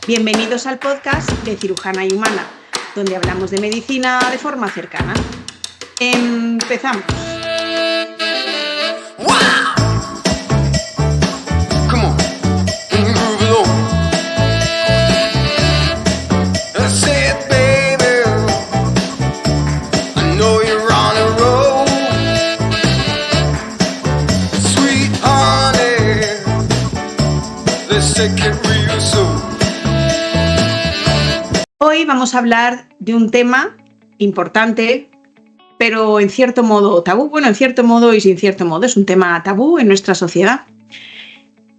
Bienvenidos al podcast de Cirujana y Humana, donde hablamos de medicina de forma cercana. Empezamos. Hoy vamos a hablar de un tema importante, pero en cierto modo tabú. Bueno, en cierto modo y sin cierto modo. Es un tema tabú en nuestra sociedad.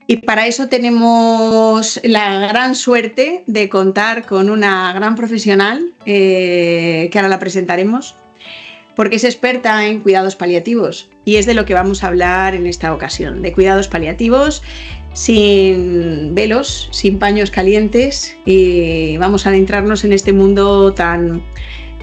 Y para eso tenemos la gran suerte de contar con una gran profesional, que ahora la presentaremos, porque es experta en cuidados paliativos. Y es de lo que vamos a hablar en esta ocasión, de cuidados paliativos sin velos, sin paños calientes, y vamos a adentrarnos en este mundo tan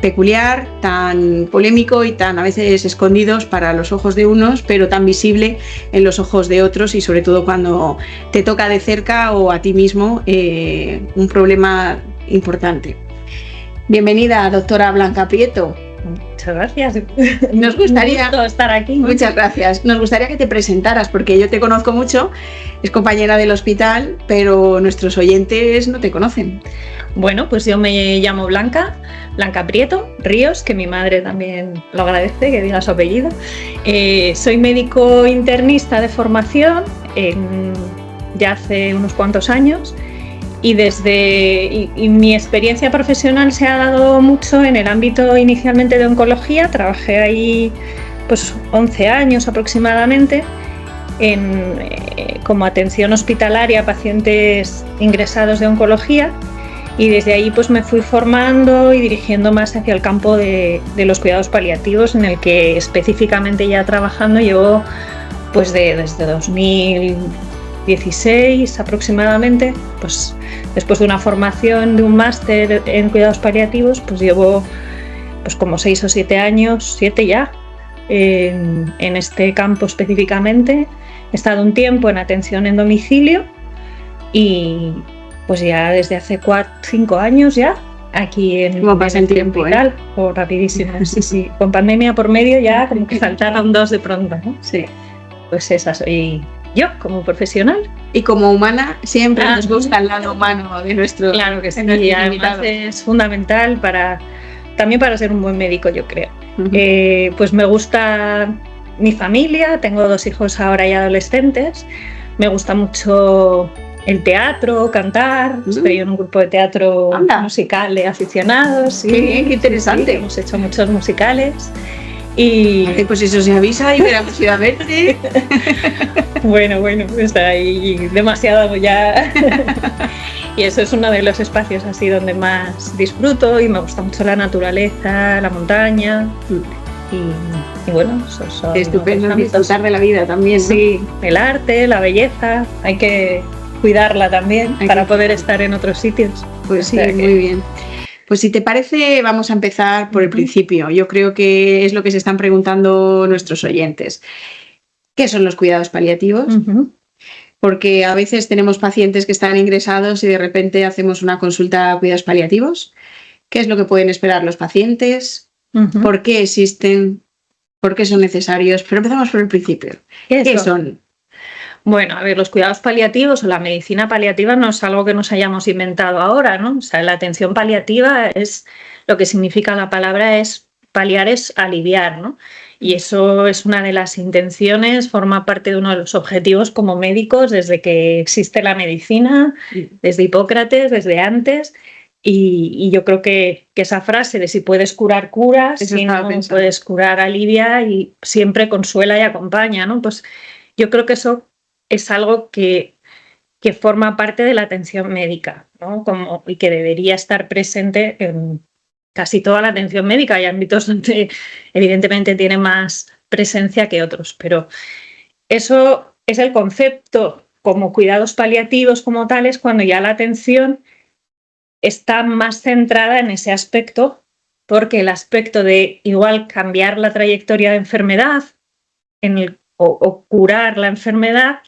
peculiar, tan polémico y tan a veces escondidos para los ojos de unos, pero tan visible en los ojos de otros, y sobre todo cuando te toca de cerca o a ti mismo un problema importante. Bienvenida, doctora Blanca Prieto. Muchas gracias. Nos gustaría un gusto estar aquí. Muchas gracias. Nos gustaría que te presentaras, porque yo te conozco mucho, es compañera del hospital, pero nuestros oyentes no te conocen. Bueno, pues yo me llamo Blanca Prieto Ríos, que mi madre también lo agradece, que diga su apellido. Soy médico internista de formación ya hace unos cuantos años. Y mi experiencia profesional se ha dado mucho en el ámbito inicialmente de oncología. Trabajé ahí pues 11 años aproximadamente como atención hospitalaria a pacientes ingresados de oncología, y desde ahí pues me fui formando y dirigiendo más hacia el campo de los cuidados paliativos, en el que específicamente ya trabajando llevo pues desde 2016 aproximadamente. Pues después de una formación de un máster en cuidados paliativos, pues llevo pues como 6 o 7 años, 7 ya, en este campo específicamente. He estado un tiempo en atención en domicilio y pues ya desde hace 5 años ya aquí en el tiempo, hospital, rapidísimo. Sí, con pandemia por medio ya como que saltaron 2 de pronto, ¿no? Sí. Pues esa soy yo como profesional. Y como humana siempre nos gusta el lado humano de nuestro. Claro que sí, y además es fundamental también para ser un buen médico, yo creo. Uh-huh. Pues me gusta mi familia, tengo 2 hijos ahora ya adolescentes. Me gusta mucho el teatro, cantar. Estoy en un grupo de teatro musical de aficionados. Sí, qué interesante. Sí, hemos hecho muchos musicales. Y pues eso se avisa y veremos ir a verte. Bueno, está ahí demasiado ya. Y eso es uno de los espacios así donde más disfruto, y me gusta mucho la naturaleza, la montaña. Y bueno, eso son estupendo disfrutar de la vida también, ¿no? Sí, el arte, la belleza, hay que cuidarla también para poder estar en otros sitios. Pues sí, muy bien. Pues si te parece, vamos a empezar por el principio. Yo creo que es lo que se están preguntando nuestros oyentes. ¿Qué son los cuidados paliativos? Uh-huh. Porque a veces tenemos pacientes que están ingresados y de repente hacemos una consulta a cuidados paliativos. ¿Qué es lo que pueden esperar los pacientes? Uh-huh. ¿Por qué existen? ¿Por qué son necesarios? Pero empezamos por el principio. ¿Qué son? Bueno, a ver, los cuidados paliativos o la medicina paliativa no es algo que nos hayamos inventado ahora, ¿no? O sea, la atención paliativa es, lo que significa la palabra es paliar, es aliviar, ¿no? Y eso es una de las intenciones, forma parte de uno de los objetivos como médicos desde que existe la medicina, desde Hipócrates, desde antes. Y yo creo que esa frase de si puedes curar, curas, si no puedes curar, alivia, y siempre consuela y acompaña, ¿no? Pues yo creo que eso es algo que forma parte de la atención médica, ¿no? Y que debería estar presente en casi toda la atención médica. Hay ámbitos donde evidentemente tiene más presencia que otros, pero eso es el concepto como cuidados paliativos como tales, cuando ya la atención está más centrada en ese aspecto, porque el aspecto de igual cambiar la trayectoria de enfermedad o curar la enfermedad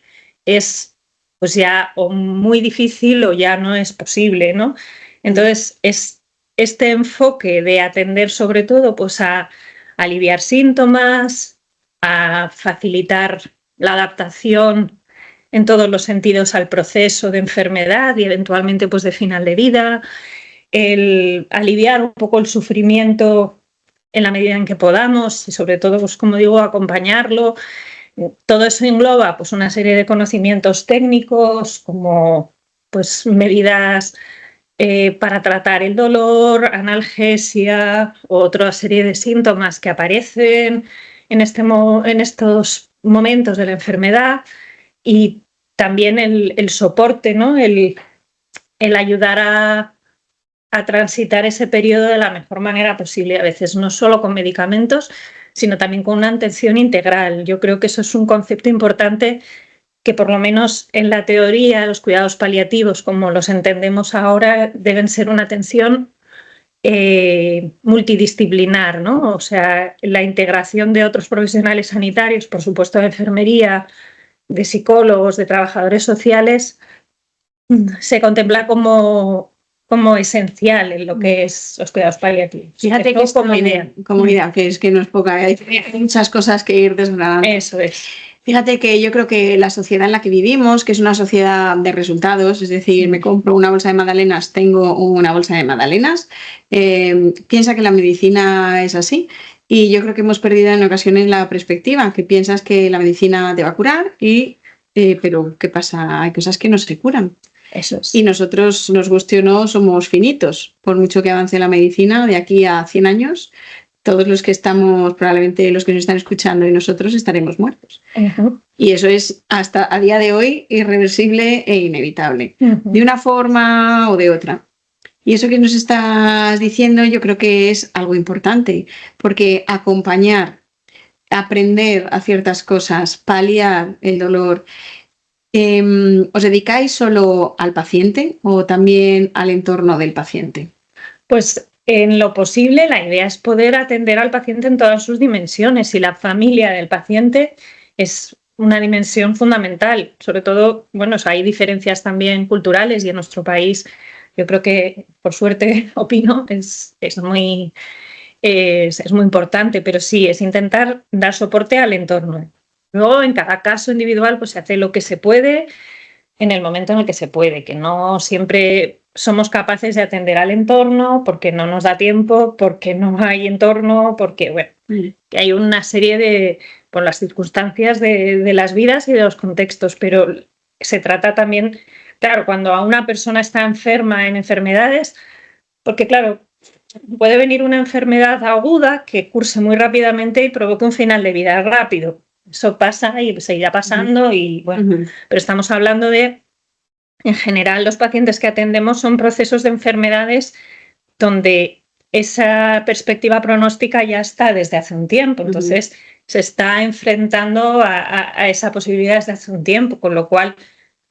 es pues ya o muy difícil o ya no es posible, ¿no? Entonces, es este enfoque de atender sobre todo pues a aliviar síntomas, a facilitar la adaptación en todos los sentidos al proceso de enfermedad y eventualmente pues de final de vida, el aliviar un poco el sufrimiento en la medida en que podamos y sobre todo, pues como digo, acompañarlo. Todo eso engloba pues una serie de conocimientos técnicos como pues medidas para tratar el dolor, analgesia, otra serie de síntomas que aparecen en estos momentos de la enfermedad y también el soporte, ¿no? El ayudar a transitar ese periodo de la mejor manera posible, a veces no solo con medicamentos, sino también con una atención integral. Yo creo que eso es un concepto importante que por lo menos en la teoría los cuidados paliativos, como los entendemos ahora, deben ser una atención multidisciplinar, ¿no? O sea, la integración de otros profesionales sanitarios, por supuesto de enfermería, de psicólogos, de trabajadores sociales, se contempla como esencial en lo que es los cuidados paliativos. Fíjate que es como idea, que es que no es poca, hay muchas cosas que ir desgranando. Eso es. Fíjate que yo creo que la sociedad en la que vivimos, que es una sociedad de resultados, es decir, me compro una bolsa de magdalenas, tengo una bolsa de magdalenas, piensa que la medicina es así. Y yo creo que hemos perdido en ocasiones la perspectiva, que piensas que la medicina te va a curar, pero ¿qué pasa? Hay cosas que no se curan. Eso es. Y nosotros, nos guste o no, somos finitos. Por mucho que avance la medicina, de aquí a 100 años, todos los que estamos, probablemente los que nos están escuchando y nosotros estaremos muertos. Y eso es hasta a día de hoy irreversible e inevitable, de una forma o de otra. Y eso que nos estás diciendo yo creo que es algo importante, porque acompañar, aprender a ciertas cosas, paliar el dolor. ¿Os dedicáis solo al paciente o también al entorno del paciente? Pues en lo posible la idea es poder atender al paciente en todas sus dimensiones y la familia del paciente es una dimensión fundamental. Sobre todo, bueno, hay diferencias también culturales y en nuestro país yo creo que, por suerte, opino, es muy importante, pero sí, es intentar dar soporte al entorno. Luego, en cada caso individual, pues se hace lo que se puede en el momento en el que se puede, que no siempre somos capaces de atender al entorno porque no nos da tiempo, porque no hay entorno, porque, bueno, que hay una serie de, por las circunstancias de las vidas y de los contextos, pero se trata también, claro, cuando a una persona está enferma en enfermedades, porque, claro, puede venir una enfermedad aguda que curse muy rápidamente y provoque un final de vida rápido. Eso pasa y seguirá pasando y bueno, pero estamos hablando de, en general, los pacientes que atendemos son procesos de enfermedades donde esa perspectiva pronóstica ya está desde hace un tiempo, entonces se está enfrentando a esa posibilidad desde hace un tiempo, con lo cual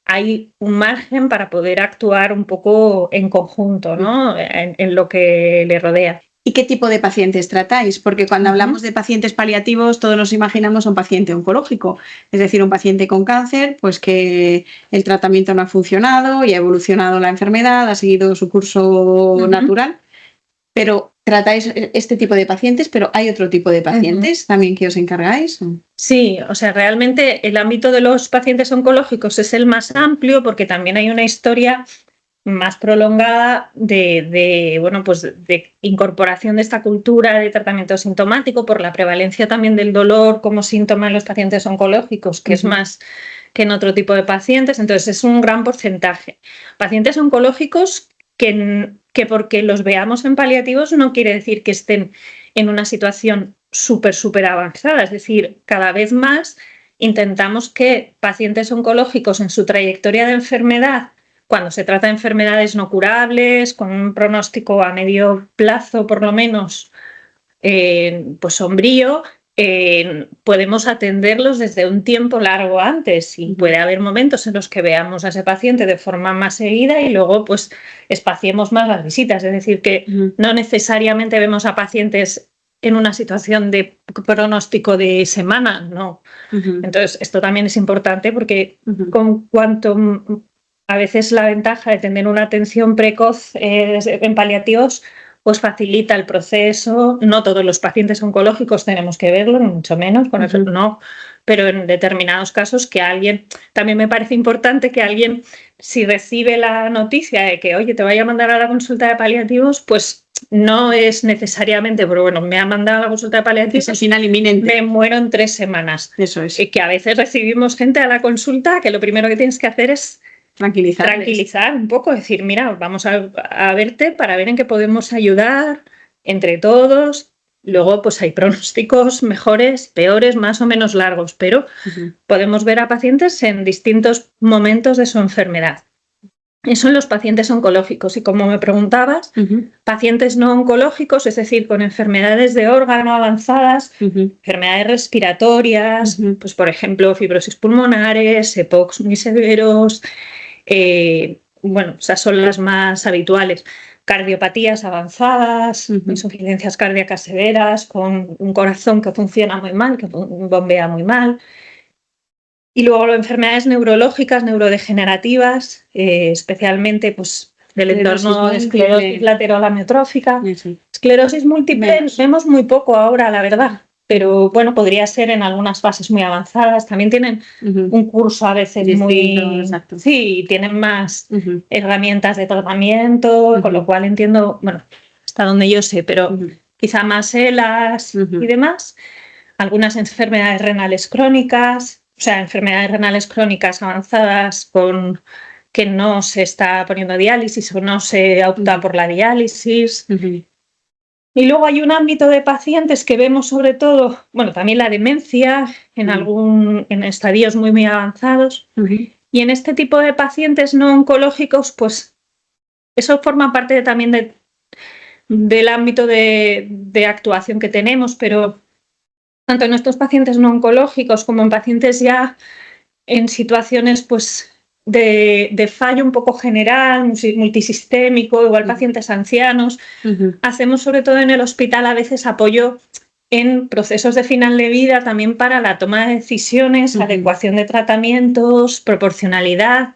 hay un margen para poder actuar un poco en conjunto, ¿no? en lo que le rodea. ¿Y qué tipo de pacientes tratáis? Porque cuando hablamos de pacientes paliativos, todos nos imaginamos a un paciente oncológico, es decir, un paciente con cáncer, pues que el tratamiento no ha funcionado y ha evolucionado la enfermedad, ha seguido su curso natural. Pero tratáis este tipo de pacientes, pero ¿hay otro tipo de pacientes también que os encargáis? Sí, o sea, realmente el ámbito de los pacientes oncológicos es el más amplio porque también hay una historia más prolongada de incorporación de esta cultura de tratamiento sintomático por la prevalencia también del dolor como síntoma en los pacientes oncológicos, que es más que en otro tipo de pacientes. Entonces, es un gran porcentaje. Pacientes oncológicos que porque los veamos en paliativos no quiere decir que estén en una situación súper avanzada. Es decir, cada vez más intentamos que pacientes oncológicos en su trayectoria de enfermedad, cuando se trata de enfermedades no curables, con un pronóstico a medio plazo por lo menos pues sombrío, podemos atenderlos desde un tiempo largo antes y puede haber momentos en los que veamos a ese paciente de forma más seguida y luego pues espaciemos más las visitas. Es decir, que no necesariamente vemos a pacientes en una situación de pronóstico de semana, no. Entonces, esto también es importante porque con cuanto a veces la ventaja de tener una atención precoz en paliativos pues facilita el proceso. No todos los pacientes oncológicos tenemos que verlo, ni mucho menos, con eso no, pero en determinados casos que alguien, también me parece importante que alguien, si recibe la noticia de que, oye, te voy a mandar a la consulta de paliativos, pues no es necesariamente, pero bueno, me ha mandado a la consulta de paliativos, es al final inminente. Me muero en 3 semanas. Eso es. Y que a veces recibimos gente a la consulta que lo primero que tienes que hacer es tranquilizar un poco, decir, mira, vamos a verte para ver en qué podemos ayudar entre todos. Luego, pues hay pronósticos mejores, peores, más o menos largos, pero podemos ver a pacientes en distintos momentos de su enfermedad. Eso son los pacientes oncológicos. Y como me preguntabas, pacientes no oncológicos, es decir, con enfermedades de órgano avanzadas, enfermedades respiratorias, pues por ejemplo, fibrosis pulmonares, EPOCs muy severos, bueno, esas son las más habituales. Cardiopatías avanzadas, insuficiencias cardíacas severas, con un corazón que funciona muy mal, que bombea muy mal. Y luego las enfermedades neurológicas, neurodegenerativas, especialmente pues, del entorno de esclerosis lateral amiotrófica. Esclerosis múltiple vemos muy poco ahora, la verdad. Pero bueno, podría ser en algunas fases muy avanzadas. También tienen un curso a veces muy... Exacto. Sí, tienen más herramientas de tratamiento, con lo cual entiendo, bueno, hasta donde yo sé, pero quizá más ELAs y demás. Algunas enfermedades renales crónicas, o sea, enfermedades renales crónicas avanzadas con que no se está poniendo diálisis o no se opta por la diálisis. Y luego hay un ámbito de pacientes que vemos sobre todo, bueno, también la demencia en estadios muy, muy avanzados. Y en este tipo de pacientes no oncológicos, pues eso forma parte también del ámbito de actuación que tenemos, pero tanto en estos pacientes no oncológicos como en pacientes ya en situaciones pues, de fallo un poco general, multisistémico, igual pacientes ancianos. Hacemos sobre todo en el hospital a veces apoyo en procesos de final de vida también para la toma de decisiones, adecuación de tratamientos, proporcionalidad.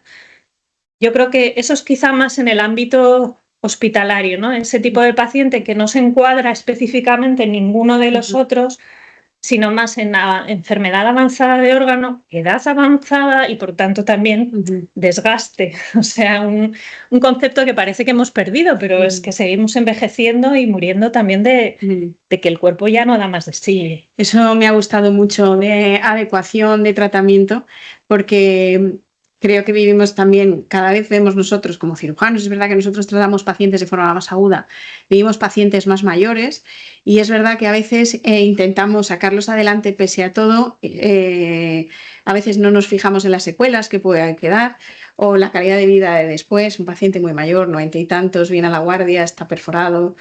Yo creo que eso es quizá más en el ámbito hospitalario, ¿no? Ese tipo de paciente que no se encuadra específicamente en ninguno de los otros, sino más en la enfermedad avanzada de órgano, edad avanzada y por tanto también desgaste. O sea, un concepto que parece que hemos perdido, pero es que seguimos envejeciendo y muriendo también de que el cuerpo ya no da más de sí. Eso me ha gustado mucho, de adecuación, de tratamiento, porque creo que vivimos también, cada vez vemos nosotros como cirujanos, es verdad que nosotros tratamos pacientes de forma más aguda, vivimos pacientes más mayores y es verdad que a veces intentamos sacarlos adelante pese a todo, a veces no nos fijamos en las secuelas que puedan quedar o la calidad de vida de después. Un paciente muy mayor, 90 y tantos, viene a la guardia, está perforado,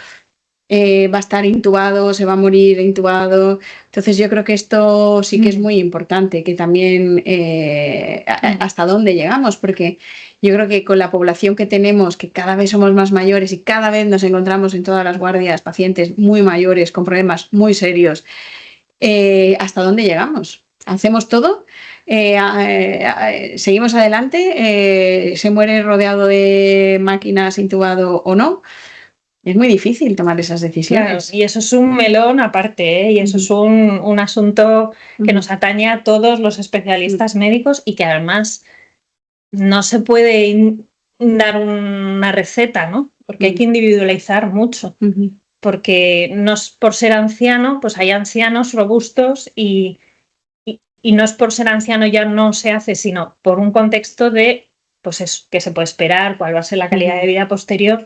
va a estar intubado, se va a morir intubado. Entonces yo creo que esto sí que es muy importante, que también hasta dónde llegamos, porque yo creo que con la población que tenemos, que cada vez somos más mayores y cada vez nos encontramos en todas las guardias pacientes muy mayores con problemas muy serios, ¿hasta dónde llegamos? ¿Hacemos todo? ¿Seguimos adelante? ¿Se muere rodeado de máquinas, intubado o no? Es muy difícil tomar esas decisiones. Claro, y eso es un melón aparte, ¿eh? Y eso es un asunto que nos atañe a todos los especialistas médicos y que además no se puede dar una receta, ¿no? Porque hay que individualizar mucho. Porque no es por ser anciano, pues hay ancianos robustos y no es por ser anciano ya no se hace, sino por un contexto de pues eso, qué se puede esperar, cuál va a ser la calidad de vida posterior.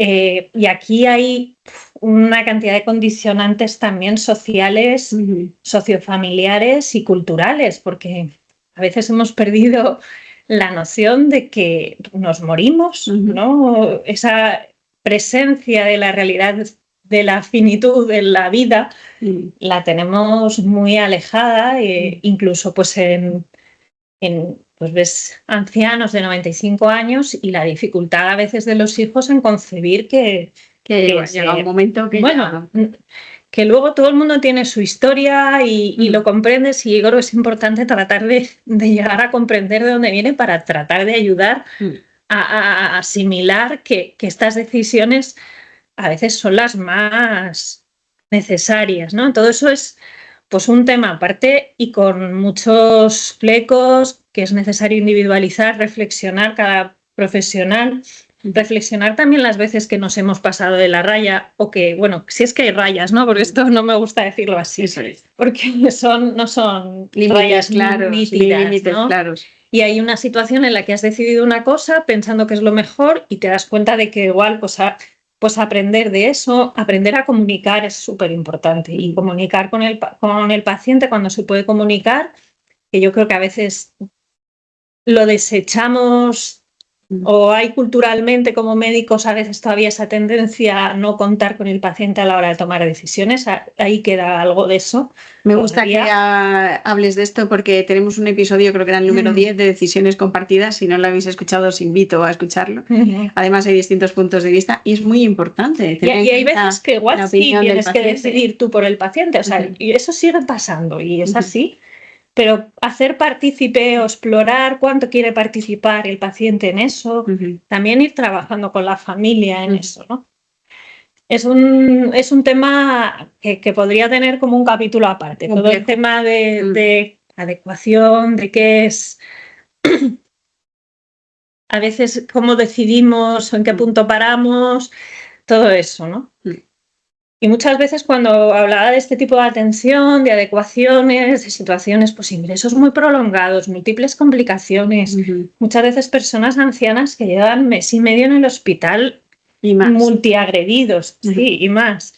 Y aquí hay una cantidad de condicionantes también sociales, sociofamiliares y culturales, porque a veces hemos perdido la noción de que nos morimos, ¿no? Esa presencia de la realidad de la finitud de la vida la tenemos muy alejada, incluso pues pues ves ancianos de 95 años y la dificultad a veces de los hijos en concebir que llega un momento que bueno, que luego todo el mundo tiene su historia y lo comprendes, y yo creo que es importante tratar de llegar a comprender de dónde viene para tratar de ayudar a asimilar que estas decisiones a veces son las más necesarias, ¿no? Todo eso es pues un tema aparte y con muchos flecos que es necesario individualizar, reflexionar cada profesional, reflexionar también las veces que nos hemos pasado de la raya o que, bueno, si es que hay rayas, ¿no? Porque esto no me gusta decirlo así, porque no son límites rayas claros, nítidas, límites ¿no? claros. Y hay una situación en la que has decidido una cosa pensando que es lo mejor y te das cuenta de que igual pues aprender de eso, aprender a comunicar es súper importante, y comunicar con el paciente cuando se puede comunicar, que yo creo que a veces lo desechamos, o hay culturalmente como médicos a veces todavía esa tendencia a no contar con el paciente a la hora de tomar decisiones. Ahí queda algo de eso. Me gusta que hables de esto porque tenemos un episodio, creo que era el número 10, de decisiones compartidas. Si no lo habéis escuchado, os invito a escucharlo. Además hay distintos puntos de vista y es muy importante. Y hay veces que igual sí tienes que decidir tú por el paciente. O sea, y eso sigue pasando y es así. Pero hacer partícipe o explorar cuánto quiere participar el paciente en eso, también ir trabajando con la familia en eso, ¿no? Es un tema que podría tener como un capítulo aparte. Todo el tema de adecuación, de qué es a veces cómo decidimos, en qué punto paramos, todo eso, ¿no? Y muchas veces cuando hablaba de este tipo de atención, de adecuaciones, de situaciones, pues ingresos muy prolongados, múltiples complicaciones, muchas veces personas ancianas que llevan mes y medio en el hospital y más, multiagredidos, sí, y más.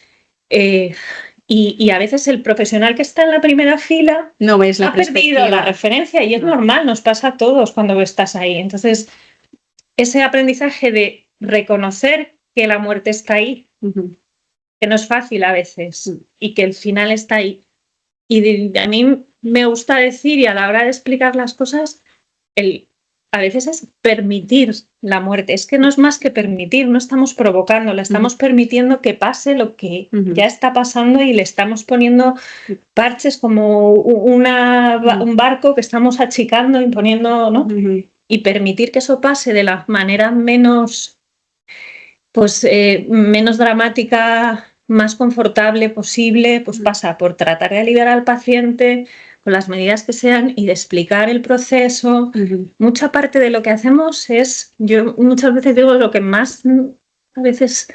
Y a veces el profesional que está en la primera fila no ves la ha perdido la referencia, y es normal, nos pasa a todos cuando estás ahí. Entonces, ese aprendizaje de reconocer que la muerte está ahí, que no es fácil a veces y que el final está ahí. Y a mí me gusta decir, y a la hora de explicar las cosas, a veces es permitir la muerte. Es que no es más que permitir, no estamos provocándola, estamos permitiendo que pase lo que ya está pasando y le estamos poniendo parches como un barco que estamos achicando y poniendo, ¿no? Y permitir que eso pase de la manera menos dramática, más confortable posible, pues pasa por tratar de aliviar al paciente con las medidas que sean y de explicar el proceso. Mucha parte de lo que hacemos yo muchas veces digo, lo que más a veces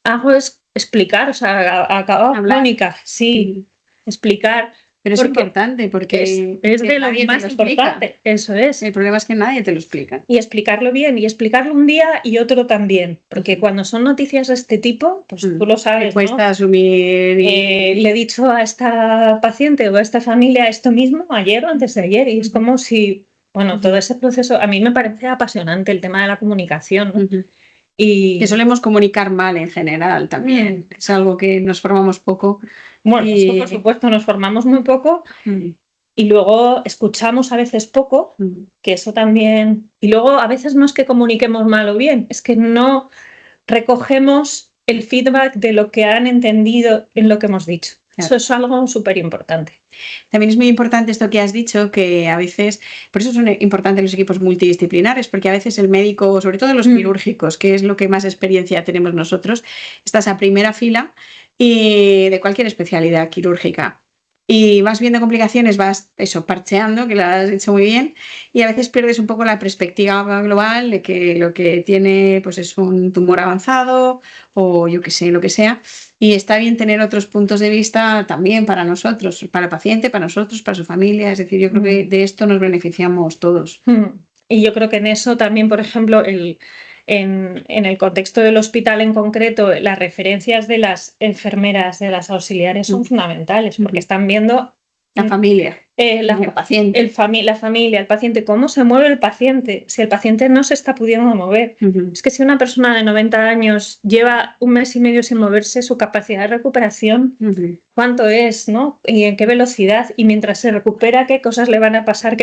hago es explicar, o sea, acabo crónica, sí, explicar. Pero es importante porque es de lo más importante. Eso es. El problema es que nadie te lo explica. Y explicarlo bien, y explicarlo un día y otro también. Porque cuando son noticias de este tipo, pues tú lo sabes, me cuesta, ¿no? Asumir. Le he dicho a esta paciente o a esta familia esto mismo ayer o antes de ayer, y es como si, bueno, todo ese proceso, a mí me parece apasionante el tema de la comunicación, ¿no? Y que solemos comunicar mal en general también. Es algo que nos formamos poco. Bueno, eso por supuesto, nos formamos muy poco y luego escuchamos a veces poco, que eso también. Y luego a veces no es que comuniquemos mal o bien, es que no recogemos el feedback de lo que han entendido en lo que hemos dicho. Claro. Eso es algo súper importante. También es muy importante esto que has dicho, que a veces, por eso son importantes los equipos multidisciplinares, porque a veces el médico, sobre todo los quirúrgicos, que es lo que más experiencia tenemos nosotros, estás a primera fila y de cualquier especialidad quirúrgica. Y vas viendo complicaciones, vas parcheando, que lo has hecho muy bien, y a veces pierdes un poco la perspectiva global de que lo que tiene pues es un tumor avanzado o yo qué sé, lo que sea. Y está bien tener otros puntos de vista también para nosotros, para el paciente, para nosotros, para su familia. Es decir, yo creo que de esto nos beneficiamos todos. Y yo creo que en eso también, por ejemplo, en el contexto del hospital en concreto, las referencias de las enfermeras, de las auxiliares son fundamentales, porque están viendo la familia, el paciente. La familia, el paciente, cómo se mueve el paciente, si el paciente no se está pudiendo mover. Es que si una persona de 90 años lleva un mes y medio sin moverse, su capacidad de recuperación, ¿cuánto es, no? Y en qué velocidad, y mientras se recupera, qué cosas le van a pasar,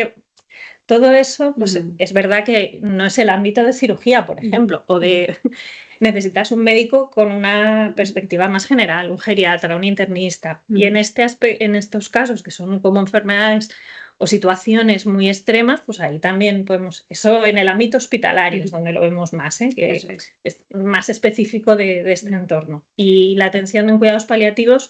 Todo eso, pues es verdad que no es el ámbito de cirugía, por ejemplo, o de necesitas un médico con una perspectiva más general, un geriatra, un internista. Y en estos casos, que son como enfermedades o situaciones muy extremas, pues ahí también podemos, eso en el ámbito hospitalario es donde lo vemos más, que es más específico de este entorno. Y la atención en cuidados paliativos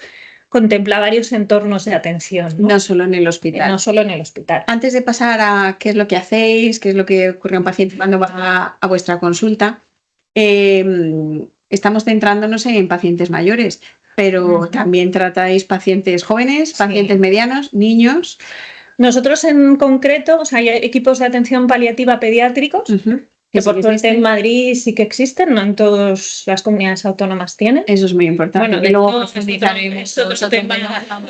contempla varios entornos de atención. No solo en el hospital. No solo en el hospital. Antes de pasar a qué es lo que hacéis, qué es lo que ocurre a un paciente cuando va a vuestra consulta, estamos centrándonos en pacientes mayores, pero también tratáis pacientes jóvenes, pacientes medianos, niños. Nosotros en concreto, o sea, hay equipos de atención paliativa pediátricos, que por suerte en Madrid sí que existen, no en todas las comunidades autónomas tienen. Eso es muy importante. Bueno, y luego vamos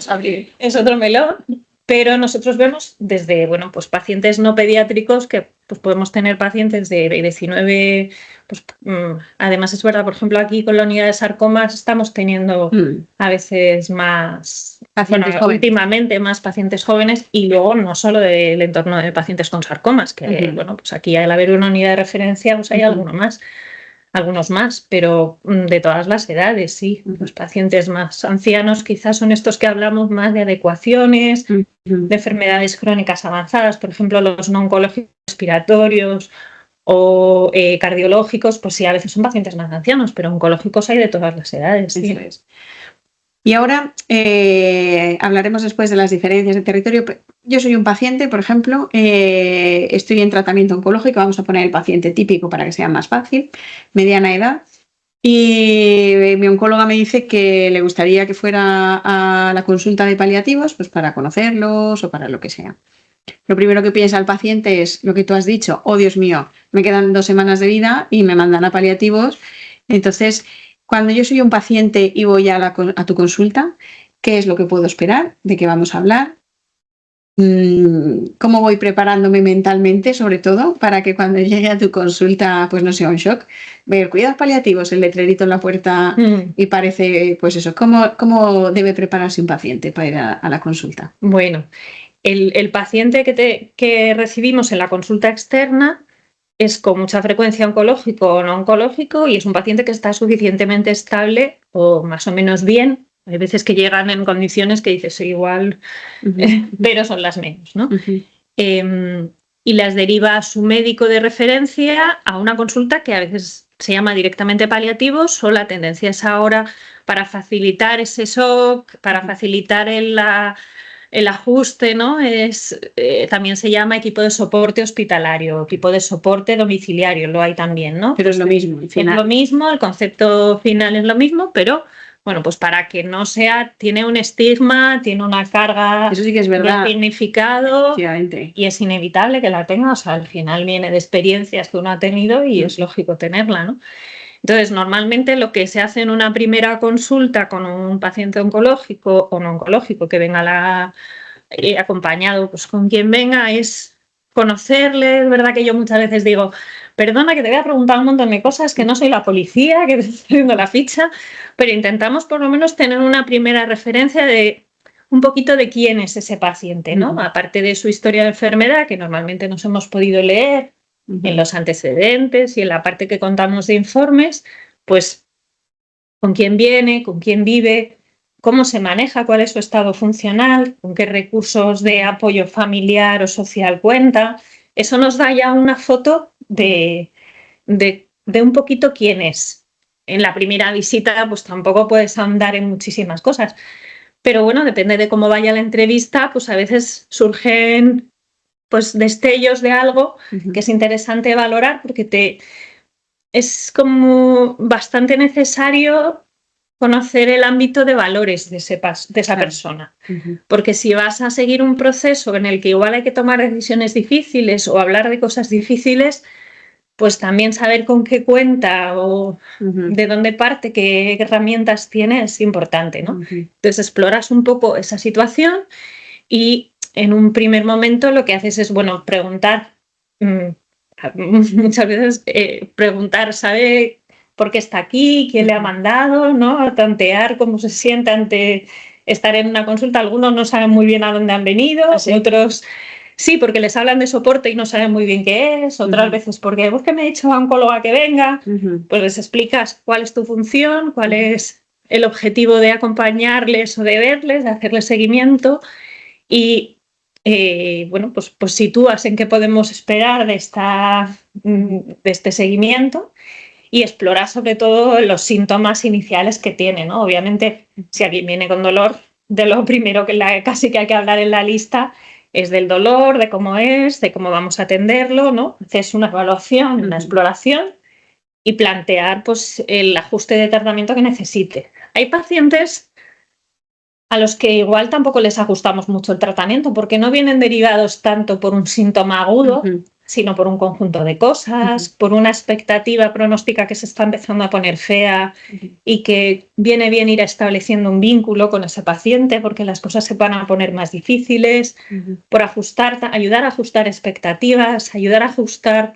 a abrir. Es otro melón. Pero nosotros vemos desde, bueno, pues pacientes no pediátricos, que pues podemos tener pacientes de 19, pues además es verdad, por ejemplo, aquí con la unidad de sarcomas estamos teniendo a veces más, pacientes jóvenes. Últimamente más pacientes jóvenes, y luego no solo del entorno de pacientes con sarcomas, que bueno, pues aquí al haber una unidad de referencia pues hay algunos más, pero de todas las edades, sí. Los pacientes más ancianos quizás son estos que hablamos más de adecuaciones, de enfermedades crónicas avanzadas, por ejemplo, los no oncológicos respiratorios o cardiológicos, pues sí, a veces son pacientes más ancianos, pero oncológicos hay de todas las edades. Sí. Eso es. Y ahora hablaremos después de las diferencias de territorio. Yo soy un paciente, por ejemplo, estoy en tratamiento oncológico, vamos a poner el paciente típico para que sea más fácil, mediana edad, y mi oncóloga me dice que le gustaría que fuera a la consulta de paliativos, pues para conocerlos o para lo que sea. Lo primero que piensa el paciente es lo que tú has dicho: oh Dios mío, me quedan 2 semanas de vida y me mandan a paliativos. Entonces, cuando yo soy un paciente y voy a tu consulta, ¿qué es lo que puedo esperar? ¿De qué vamos a hablar? ¿Cómo voy preparándome mentalmente, sobre todo, para que cuando llegue a tu consulta pues no sea un shock? Ver cuidados paliativos, el letrerito en la puerta y parece, pues eso, ¿cómo debe prepararse un paciente para ir a la consulta? Bueno, el paciente que recibimos en la consulta externa es con mucha frecuencia oncológico o no oncológico, y es un paciente que está suficientemente estable o más o menos bien. Hay veces que llegan en condiciones que dices igual, pero son las menos, ¿no? Y las deriva a su médico de referencia a una consulta que a veces se llama directamente paliativos, o la tendencia es ahora, para facilitar ese shock, para facilitar el ajuste, ¿no? También se llama equipo de soporte hospitalario, equipo de soporte domiciliario, lo hay también, ¿no? Pero es lo mismo. Es lo mismo, el concepto final es lo mismo, pero bueno, pues para que no sea, tiene un estigma, tiene una carga. Eso sí que es verdad. De significado, y es inevitable que la tenga, o sea, al final viene de experiencias que uno ha tenido y es lógico tenerla, ¿no? Entonces, normalmente lo que se hace en una primera consulta con un paciente oncológico o no oncológico que venga acompañado, pues con quien venga, es conocerle. Es verdad que yo muchas veces digo, perdona que te voy a preguntar un montón de cosas, que no soy la policía, que te estoy dando la ficha, pero intentamos por lo menos tener una primera referencia de un poquito de quién es ese paciente, ¿no? Aparte de su historia de enfermedad, que normalmente nos hemos podido leer en los antecedentes y en la parte que contamos de informes, pues con quién viene, con quién vive, cómo se maneja, cuál es su estado funcional, con qué recursos de apoyo familiar o social cuenta. Eso nos da ya una foto de un poquito quién es. En la primera visita pues tampoco puedes ahondar en muchísimas cosas, pero bueno, depende de cómo vaya la entrevista, pues a veces surgen pues destellos de algo que es interesante valorar, porque es como bastante necesario conocer el ámbito de valores de esa persona. Porque si vas a seguir un proceso en el que igual hay que tomar decisiones difíciles o hablar de cosas difíciles, pues también saber con qué cuenta o de dónde parte, qué herramientas tiene, es importante, ¿no? Entonces exploras un poco esa situación y en un primer momento lo que haces es, bueno, preguntar, muchas veces preguntar, ¿sabe por qué está aquí? ¿Quién le ha mandado? ¿No? Tantear cómo se siente ante estar en una consulta. Algunos no saben muy bien a dónde han venido, otros Sí, porque les hablan de soporte y no saben muy bien qué es, otras veces porque que me ha dicho la oncóloga que venga, pues les explicas cuál es tu función, cuál es el objetivo de acompañarles o de verles, de hacerles seguimiento y bueno, pues sitúas en qué podemos esperar de este seguimiento y explorar sobre todo los síntomas iniciales que tiene, ¿no? Obviamente, si alguien viene con dolor, de lo primero casi que hay que hablar en la lista es del dolor, de cómo es, de cómo vamos a atenderlo, ¿no? Haces una evaluación, una exploración y plantear pues, el ajuste de tratamiento que necesite. Hay pacientes a los que igual tampoco les ajustamos mucho el tratamiento porque no vienen derivados tanto por un síntoma agudo, sino por un conjunto de cosas, por una expectativa pronóstica que se está empezando a poner fea y que viene bien ir estableciendo un vínculo con ese paciente porque las cosas se van a poner más difíciles, por ayudar a ajustar expectativas, ayudar a ajustar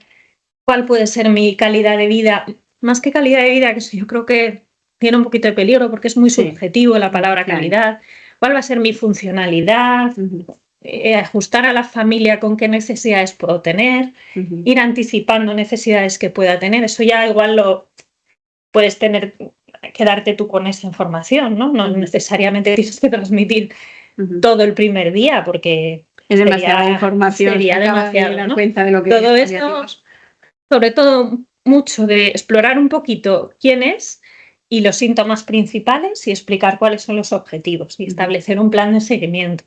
cuál puede ser mi calidad de vida, más que calidad de vida, que yo creo que tiene un poquito de peligro porque es muy subjetivo la palabra calidad, cuál va a ser mi funcionalidad, ajustar a la familia con qué necesidades puedo tener, ir anticipando necesidades que pueda tener, eso ya igual lo puedes tener, quedarte tú con esa información, ¿no? No necesariamente tienes que transmitir todo el primer día porque es demasiada información, sería demasiado, dar ¿no? cuenta de lo que todo esto, sobre todo mucho de explorar un poquito quién es y los síntomas principales y explicar cuáles son los objetivos y establecer un plan de seguimiento.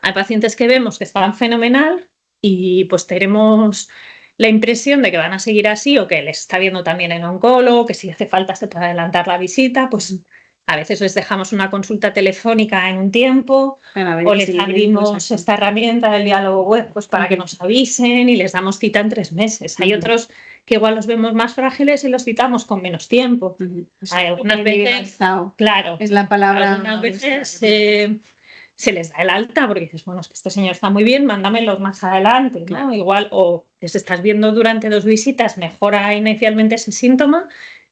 Hay pacientes que vemos que están fenomenal y pues tenemos la impresión de que van a seguir así o que les está viendo también el oncólogo, que si hace falta se puede adelantar la visita, pues a veces les dejamos una consulta telefónica en un tiempo o les abrimos esta herramienta del diálogo web pues para que nos avisen y les damos cita en 3 meses. Hay otros que igual los vemos más frágiles y los citamos con menos tiempo. Hay algunas veces, claro, es la palabra. Algunas veces se les da el alta porque dices, bueno, es que este señor está muy bien, mándamelos más adelante, ¿no? Claro. Igual, o les estás viendo durante 2 visitas, mejora inicialmente ese síntoma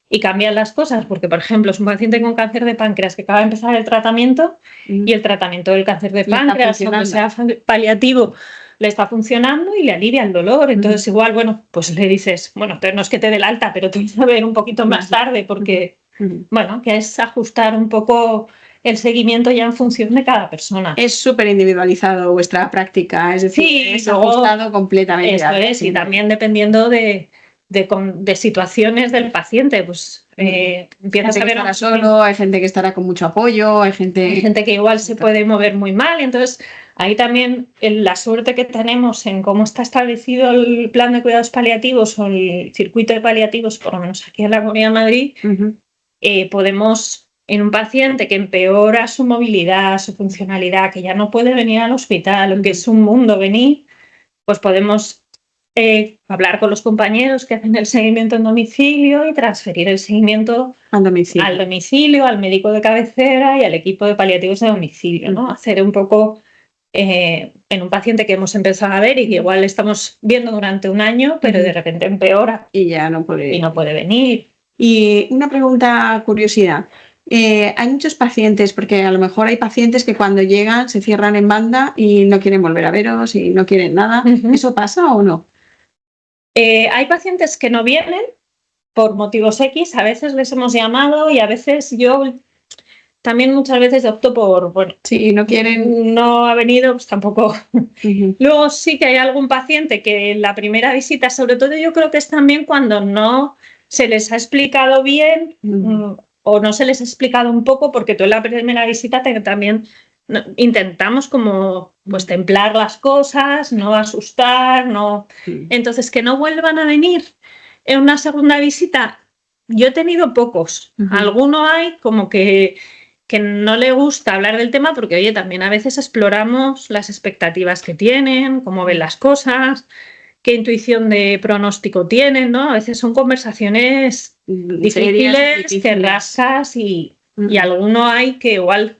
y cambian las cosas, porque, por ejemplo, es un paciente con cáncer de páncreas que acaba de empezar el tratamiento y el tratamiento del cáncer de páncreas, aunque sea paliativo, le está funcionando y le alivia el dolor. Entonces, igual, bueno, pues le dices, bueno, no es que te dé el alta, pero te voy a ver un poquito más tarde, porque, bueno, que es ajustar un poco el seguimiento ya en función de cada persona. Es súper individualizado vuestra práctica, es decir, sí, es ajustado completamente. Eso es, y también dependiendo de situaciones del paciente, pues empiezas a ver estará solo, hay gente que estará con mucho apoyo, hay gente que igual se puede mover muy mal, entonces ahí también la suerte que tenemos en cómo está establecido el plan de cuidados paliativos o el circuito de paliativos, por lo menos aquí en la Comunidad de Madrid, podemos, en un paciente que empeora su movilidad, su funcionalidad, que ya no puede venir al hospital, que es un mundo venir, pues podemos hablar con los compañeros que hacen el seguimiento en domicilio y transferir el seguimiento al domicilio, al médico de cabecera y al equipo de paliativos de domicilio, ¿no? Hacer un poco en un paciente que hemos empezado a ver y que igual estamos viendo durante un año, pero de repente empeora y ya no puede venir. Y una pregunta, curiosidad. Hay muchos pacientes, porque a lo mejor hay pacientes que cuando llegan se cierran en banda y no quieren volver a veros y no quieren nada. ¿Eso pasa o no? Hay pacientes que no vienen por motivos X, a veces les hemos llamado y a veces yo también muchas veces opto por, bueno, si no quieren, no ha venido, pues tampoco. Luego sí que hay algún paciente que en la primera visita, sobre todo yo creo que es también cuando no se les ha explicado bien o no se les ha explicado un poco, porque tú en la primera visita también intentamos como pues templar las cosas, no asustar, no. Entonces que no vuelvan a venir en una segunda visita. Yo he tenido pocos. Alguno hay como que no le gusta hablar del tema porque, oye, también a veces exploramos las expectativas que tienen, cómo ven las cosas, qué intuición de pronóstico tienen, ¿no? A veces son conversaciones difíciles, que rascas y alguno hay que igual,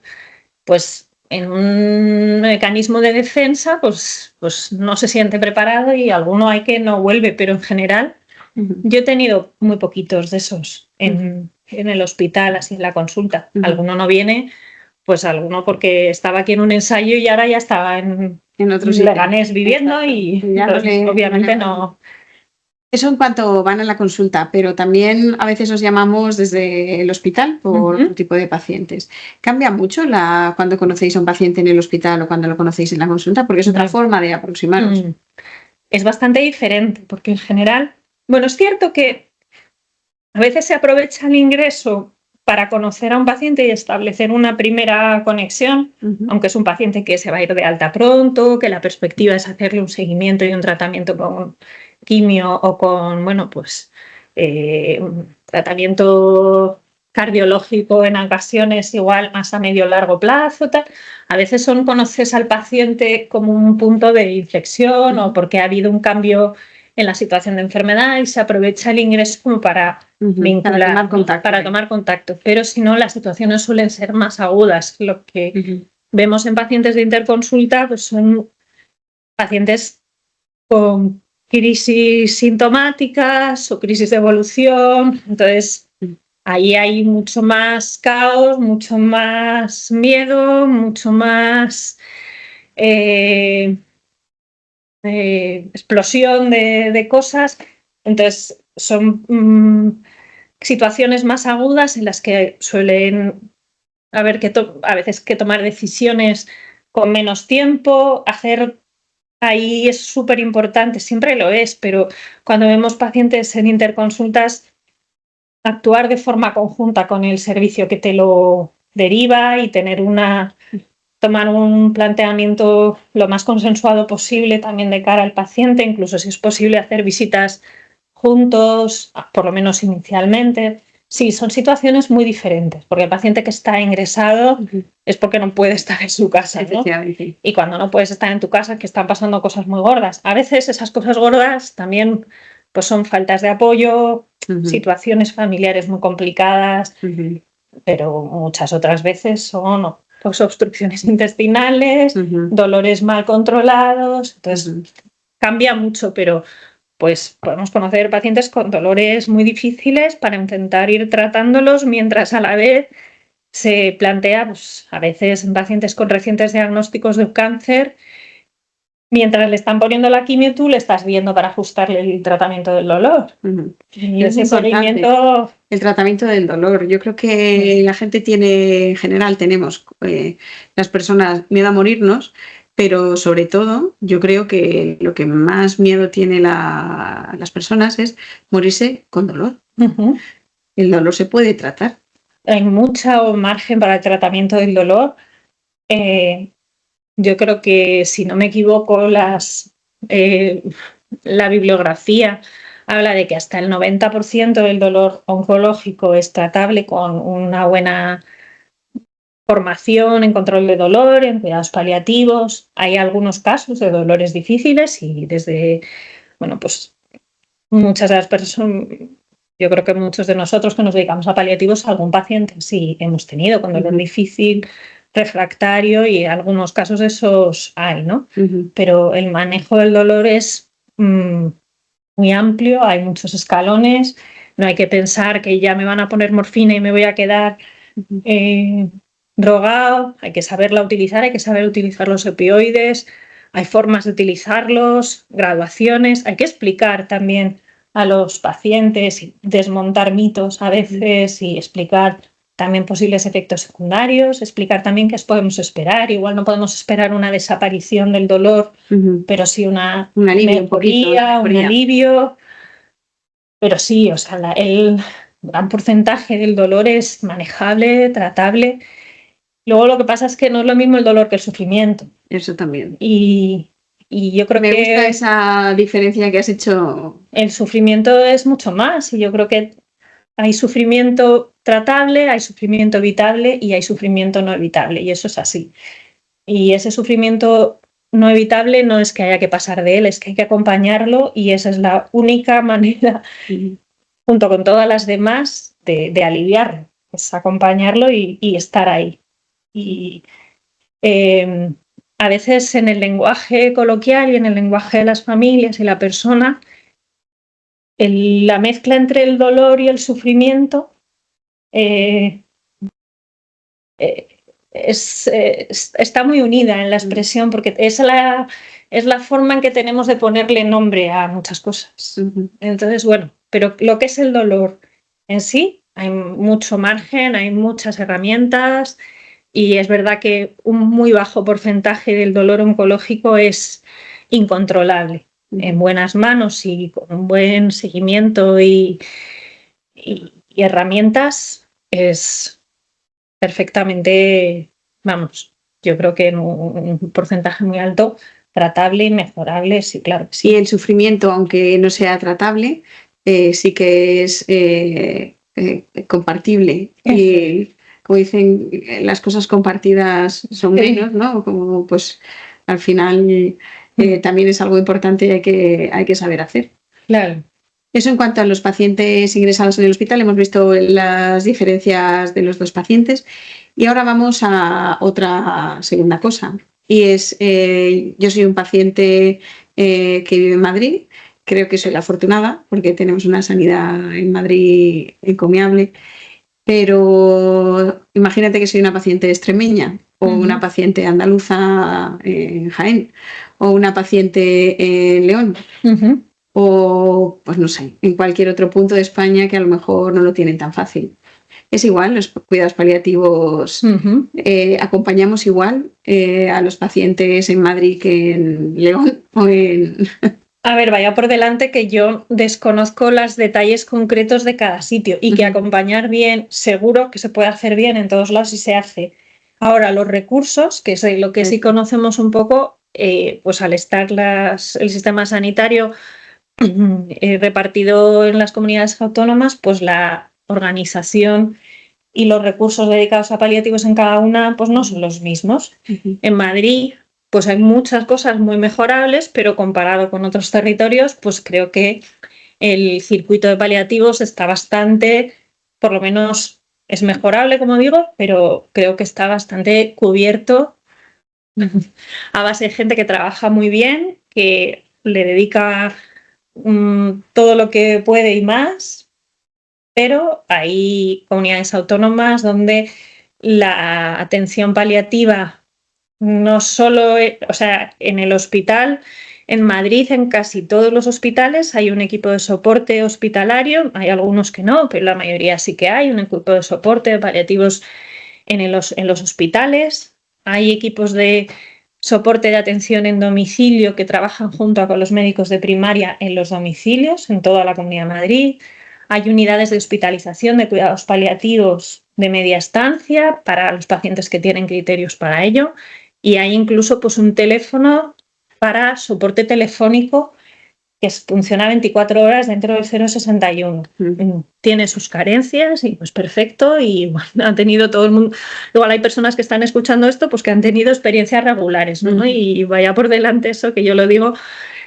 pues en un mecanismo de defensa, pues no se siente preparado y alguno hay que no vuelve, pero en general yo he tenido muy poquitos de esos en el hospital, así en la consulta. Alguno no viene pues alguno porque estaba aquí en un ensayo y ahora ya estaba en otro sitio. Leganés viviendo. Exacto. Y ya entonces, obviamente no. Eso en cuanto van a la consulta, pero también a veces os llamamos desde el hospital por otro tipo de pacientes. ¿Cambia mucho cuando conocéis a un paciente en el hospital o cuando lo conocéis en la consulta? Porque es otra forma de aproximaros. Es bastante diferente, porque en general, bueno, es cierto que a veces se aprovecha el ingreso para conocer a un paciente y establecer una primera conexión, aunque es un paciente que se va a ir de alta pronto, que la perspectiva es hacerle un seguimiento y un tratamiento con quimio o con, bueno, pues un tratamiento cardiológico en ocasiones igual más a medio largo plazo, tal. A veces conoces al paciente como un punto de inflexión o porque ha habido un cambio en la situación de enfermedad y se aprovecha el ingreso como para vincular, para tomar contacto. Pero si no, las situaciones suelen ser más agudas. Lo que vemos en pacientes de interconsulta pues son pacientes con crisis sintomáticas o crisis de evolución. Entonces, ahí hay mucho más caos, mucho más miedo, mucho más explosión de cosas. Entonces, son situaciones más agudas en las que suelen haber a veces que tomar decisiones con menos tiempo, ahí es súper importante, siempre lo es, pero cuando vemos pacientes en interconsultas, actuar de forma conjunta con el servicio que te lo deriva y tomar un planteamiento lo más consensuado posible también de cara al paciente, incluso si es posible hacer visitas juntos, por lo menos inicialmente. Sí, son situaciones muy diferentes, porque el paciente que está ingresado es porque no puede estar en su casa, ¿no? Y cuando no puedes estar en tu casa, que están pasando cosas muy gordas. A veces esas cosas gordas también pues, son faltas de apoyo, situaciones familiares muy complicadas, pero muchas otras veces son pues, obstrucciones intestinales, dolores mal controlados. Entonces, cambia mucho, pero pues podemos conocer pacientes con dolores muy difíciles para intentar ir tratándolos mientras a la vez se plantea, pues, a veces en pacientes con recientes diagnósticos de cáncer, mientras le están poniendo la quimio, tú le estás viendo para ajustarle el tratamiento del dolor. Y ese seguimiento... El tratamiento del dolor. Yo creo que la gente en general tenemos, las personas, miedo a morirnos, pero sobre todo yo creo que lo que más miedo tiene las personas es morirse con dolor. El dolor se puede tratar. Hay mucho margen para el tratamiento del dolor. Yo creo que, si no me equivoco, la bibliografía habla de que hasta el 90% del dolor oncológico es tratable con una buena formación en control de dolor, en cuidados paliativos. Hay algunos casos de dolores difíciles y bueno, pues muchas de las personas, yo creo que muchos de nosotros que nos dedicamos a paliativos, algún paciente sí hemos tenido con dolor difícil, refractario, y en algunos casos esos hay, ¿no? Pero el manejo del dolor es muy amplio, hay muchos escalones, no hay que pensar que ya me van a poner morfina y me voy a quedar drogado, hay que saberla utilizar, hay que saber utilizar los opioides, hay formas de utilizarlos, graduaciones, hay que explicar también a los pacientes y desmontar mitos a veces y explicar también posibles efectos secundarios, explicar también qué podemos esperar. Igual no podemos esperar una desaparición del dolor, pero sí un mejoría, un alivio. Pero sí, o sea, el gran porcentaje del dolor es manejable, tratable. Luego lo que pasa es que no es lo mismo el dolor que el sufrimiento. Eso también. Y yo creo Me gusta esa diferencia que has hecho. El sufrimiento es mucho más, y yo creo que hay sufrimiento tratable, hay sufrimiento evitable y hay sufrimiento no evitable, y eso es así. Y ese sufrimiento no evitable no es que haya que pasar de él, es que hay que acompañarlo, y esa es la única manera, junto con todas las demás, de aliviarlo, es acompañarlo y estar ahí. Y a veces en el lenguaje coloquial y en el lenguaje de las familias y la persona, la mezcla entre el dolor y el sufrimiento está muy unida en la expresión, porque es la forma en que tenemos de ponerle nombre a muchas cosas. Entonces, bueno, pero lo que es el dolor en sí, hay mucho margen, hay muchas herramientas, y es verdad que un muy bajo porcentaje del dolor oncológico es incontrolable. En buenas manos y con un buen seguimiento y herramientas es perfectamente, vamos, yo creo que en un porcentaje muy alto, tratable y mejorable, sí, claro. Sí. Y el sufrimiento, aunque no sea tratable, sí que es compartible. Y como dicen, las cosas compartidas son menos, ¿no? Como pues al final también es algo importante y hay que saber hacer. Claro. Eso en cuanto a los pacientes ingresados en el hospital. Hemos visto las diferencias de los dos pacientes y ahora vamos a otra segunda cosa. Y es, yo soy un paciente que vive en Madrid. Creo que soy la afortunada porque tenemos una sanidad en Madrid encomiable. Pero imagínate que soy una paciente extremeña o una paciente andaluza en Jaén o una paciente en León. O, pues no sé, en cualquier otro punto de España que a lo mejor no lo tienen tan fácil. Es igual, los cuidados paliativos acompañamos igual a los pacientes en Madrid que en León o en... A ver, vaya por delante que yo desconozco los detalles concretos de cada sitio y que acompañar bien, seguro que se puede hacer bien en todos lados y se hace. Ahora, los recursos, que es lo que sí conocemos un poco, pues al estar el sistema sanitario repartido en las comunidades autónomas, pues la organización y los recursos dedicados a paliativos en cada una pues no son los mismos. En Madrid pues hay muchas cosas muy mejorables, pero comparado con otros territorios, pues creo que el circuito de paliativos está bastante, por lo menos es mejorable, como digo, pero creo que está bastante cubierto a base de gente que trabaja muy bien, que le dedica todo lo que puede y más, pero hay comunidades autónomas donde la atención paliativa no solo, o sea, en el hospital, en Madrid, en casi todos los hospitales hay un equipo de soporte hospitalario, hay algunos que no, pero la mayoría sí que hay un equipo de soporte de paliativos en los hospitales, hay equipos de soporte de atención en domicilio que trabajan junto con los médicos de primaria en los domicilios en toda la Comunidad de Madrid. Hay unidades de hospitalización de cuidados paliativos de media estancia para los pacientes que tienen criterios para ello. Y hay incluso pues, un teléfono para soporte telefónico que funciona 24 horas dentro del 061. Tiene sus carencias y pues perfecto, y bueno, ha tenido todo el mundo, igual hay personas que están escuchando esto pues que han tenido experiencias regulares, ¿no? Y vaya por delante eso, que yo lo digo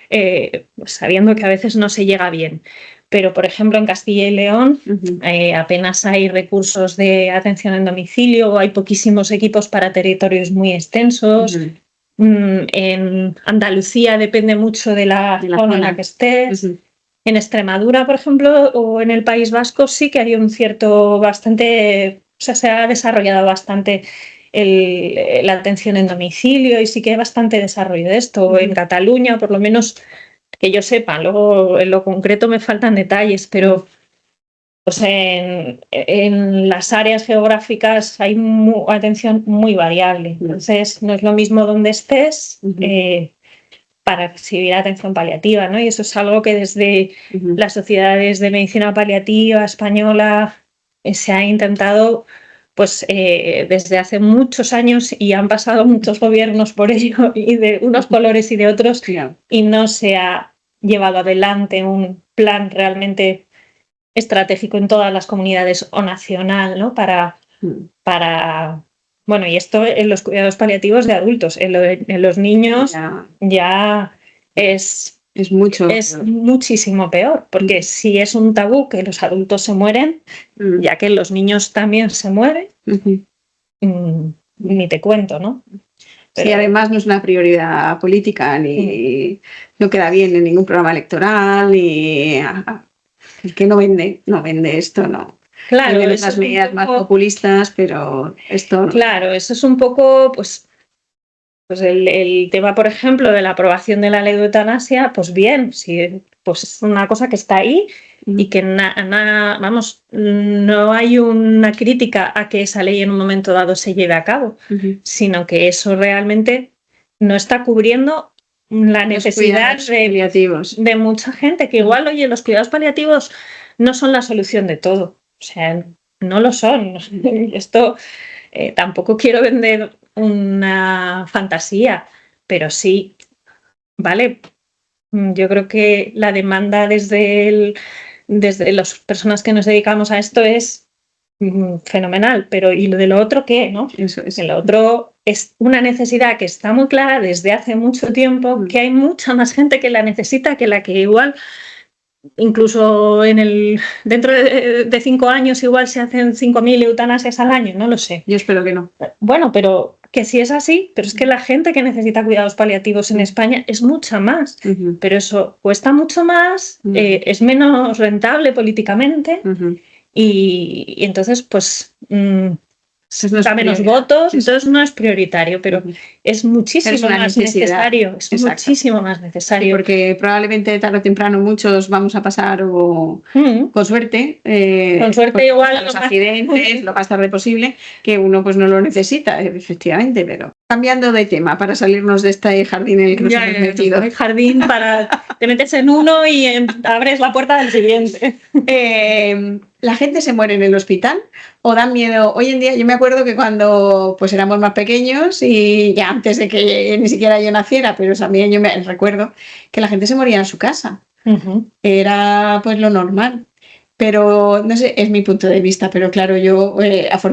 pues, sabiendo que a veces no se llega bien. Pero, por ejemplo, en Castilla y León apenas hay recursos de atención en domicilio, hay poquísimos equipos para territorios muy extensos. En Andalucía depende mucho de la zona en la que estés. En Extremadura, por ejemplo, o en el País Vasco sí que hay un cierto bastante, o sea, se ha desarrollado bastante la atención en domicilio y sí que hay bastante desarrollo de esto. En Cataluña, por lo menos que yo sepa, luego en lo concreto me faltan detalles, pero pues en las áreas geográficas hay atención muy variable. Entonces, no es lo mismo donde estés para recibir atención paliativa, ¿no? Y eso es algo que desde las sociedades de medicina paliativa española se ha intentado pues desde hace muchos años, y han pasado muchos gobiernos por ello, y de unos colores y de otros, y no se ha llevado adelante un plan realmente estratégico en todas las comunidades o nacional, ¿no? Para bueno, y esto en los cuidados paliativos de adultos. En los niños ya es muchísimo peor, porque si es un tabú que los adultos se mueren, ya que los niños también se mueren, ni te cuento, ¿no? Pero... Sí, además no es una prioridad política, ni no queda bien en ningún programa electoral, ni el que no vende esto, no. Claro, de otras medidas más populistas, pero esto no. Claro, eso es un poco, pues el tema, por ejemplo, de la aprobación de la ley de eutanasia, pues bien, sí, pues es una cosa que está ahí y que vamos, no hay una crítica a que esa ley en un momento dado se lleve a cabo, sino que eso realmente no está cubriendo la necesidad de mucha gente, que igual, oye, los cuidados paliativos no son la solución de todo, o sea, no lo son. Esto tampoco quiero vender una fantasía, pero sí, vale. Yo creo que la demanda desde las personas que nos dedicamos a esto es fenomenal, pero ¿y lo de lo otro qué? ¿No? Eso es. Lo otro es una necesidad que está muy clara desde hace mucho tiempo, que hay mucha más gente que la necesita que la que igual, incluso dentro de 5 años igual se hacen 5.000 eutanasias al año, no lo sé. Yo espero que no. Bueno, pero que sí es así, pero es que la gente que necesita cuidados paliativos en España es mucha más, pero eso cuesta mucho más, es menos rentable políticamente y entonces pues da menos votos, entonces no es prioritario, pero es muchísimo más necesario, es muchísimo más necesario. Sí, porque probablemente tarde o temprano muchos vamos a pasar con suerte igual los accidentes lo más tarde posible, que uno pues no lo necesita, efectivamente, pero cambiando de tema para salirnos de este jardín en el que nos hemos metido. El jardín te metes en uno y abres la puerta del siguiente. ¿La gente se muere en el hospital o dan miedo? Hoy en día yo me acuerdo que cuando pues éramos más pequeños y ya antes de que ni siquiera yo naciera, pero también yo me recuerdo que la gente se moría en su casa. Era pues lo normal. Pero no sé, es mi punto de vista, pero claro, yo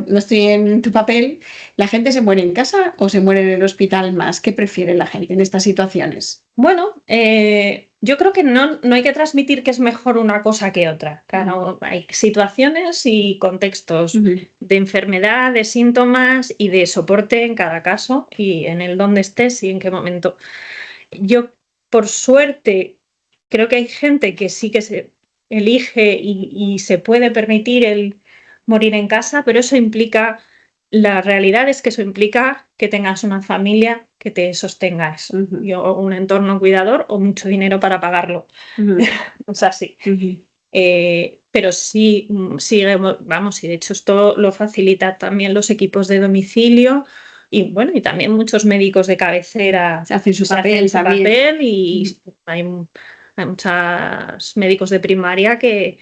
no estoy en tu papel. ¿La gente se muere en casa o se muere en el hospital más? ¿Qué prefiere la gente en estas situaciones? Bueno, yo creo que no hay que transmitir que es mejor una cosa que otra. Claro, hay situaciones y contextos de enfermedad, de síntomas y de soporte en cada caso y en el dónde estés y en qué momento. Yo, por suerte, creo que hay gente que sí que se elige y se puede permitir el morir en casa, pero la realidad es que eso implica que tengas una familia que te sostenga eso, o un entorno cuidador o mucho dinero para pagarlo. O sea, sí. Pero sí, vamos, y de hecho esto lo facilita también los equipos de domicilio y bueno, y también muchos médicos de cabecera hacen su papel y hay muchos médicos de primaria que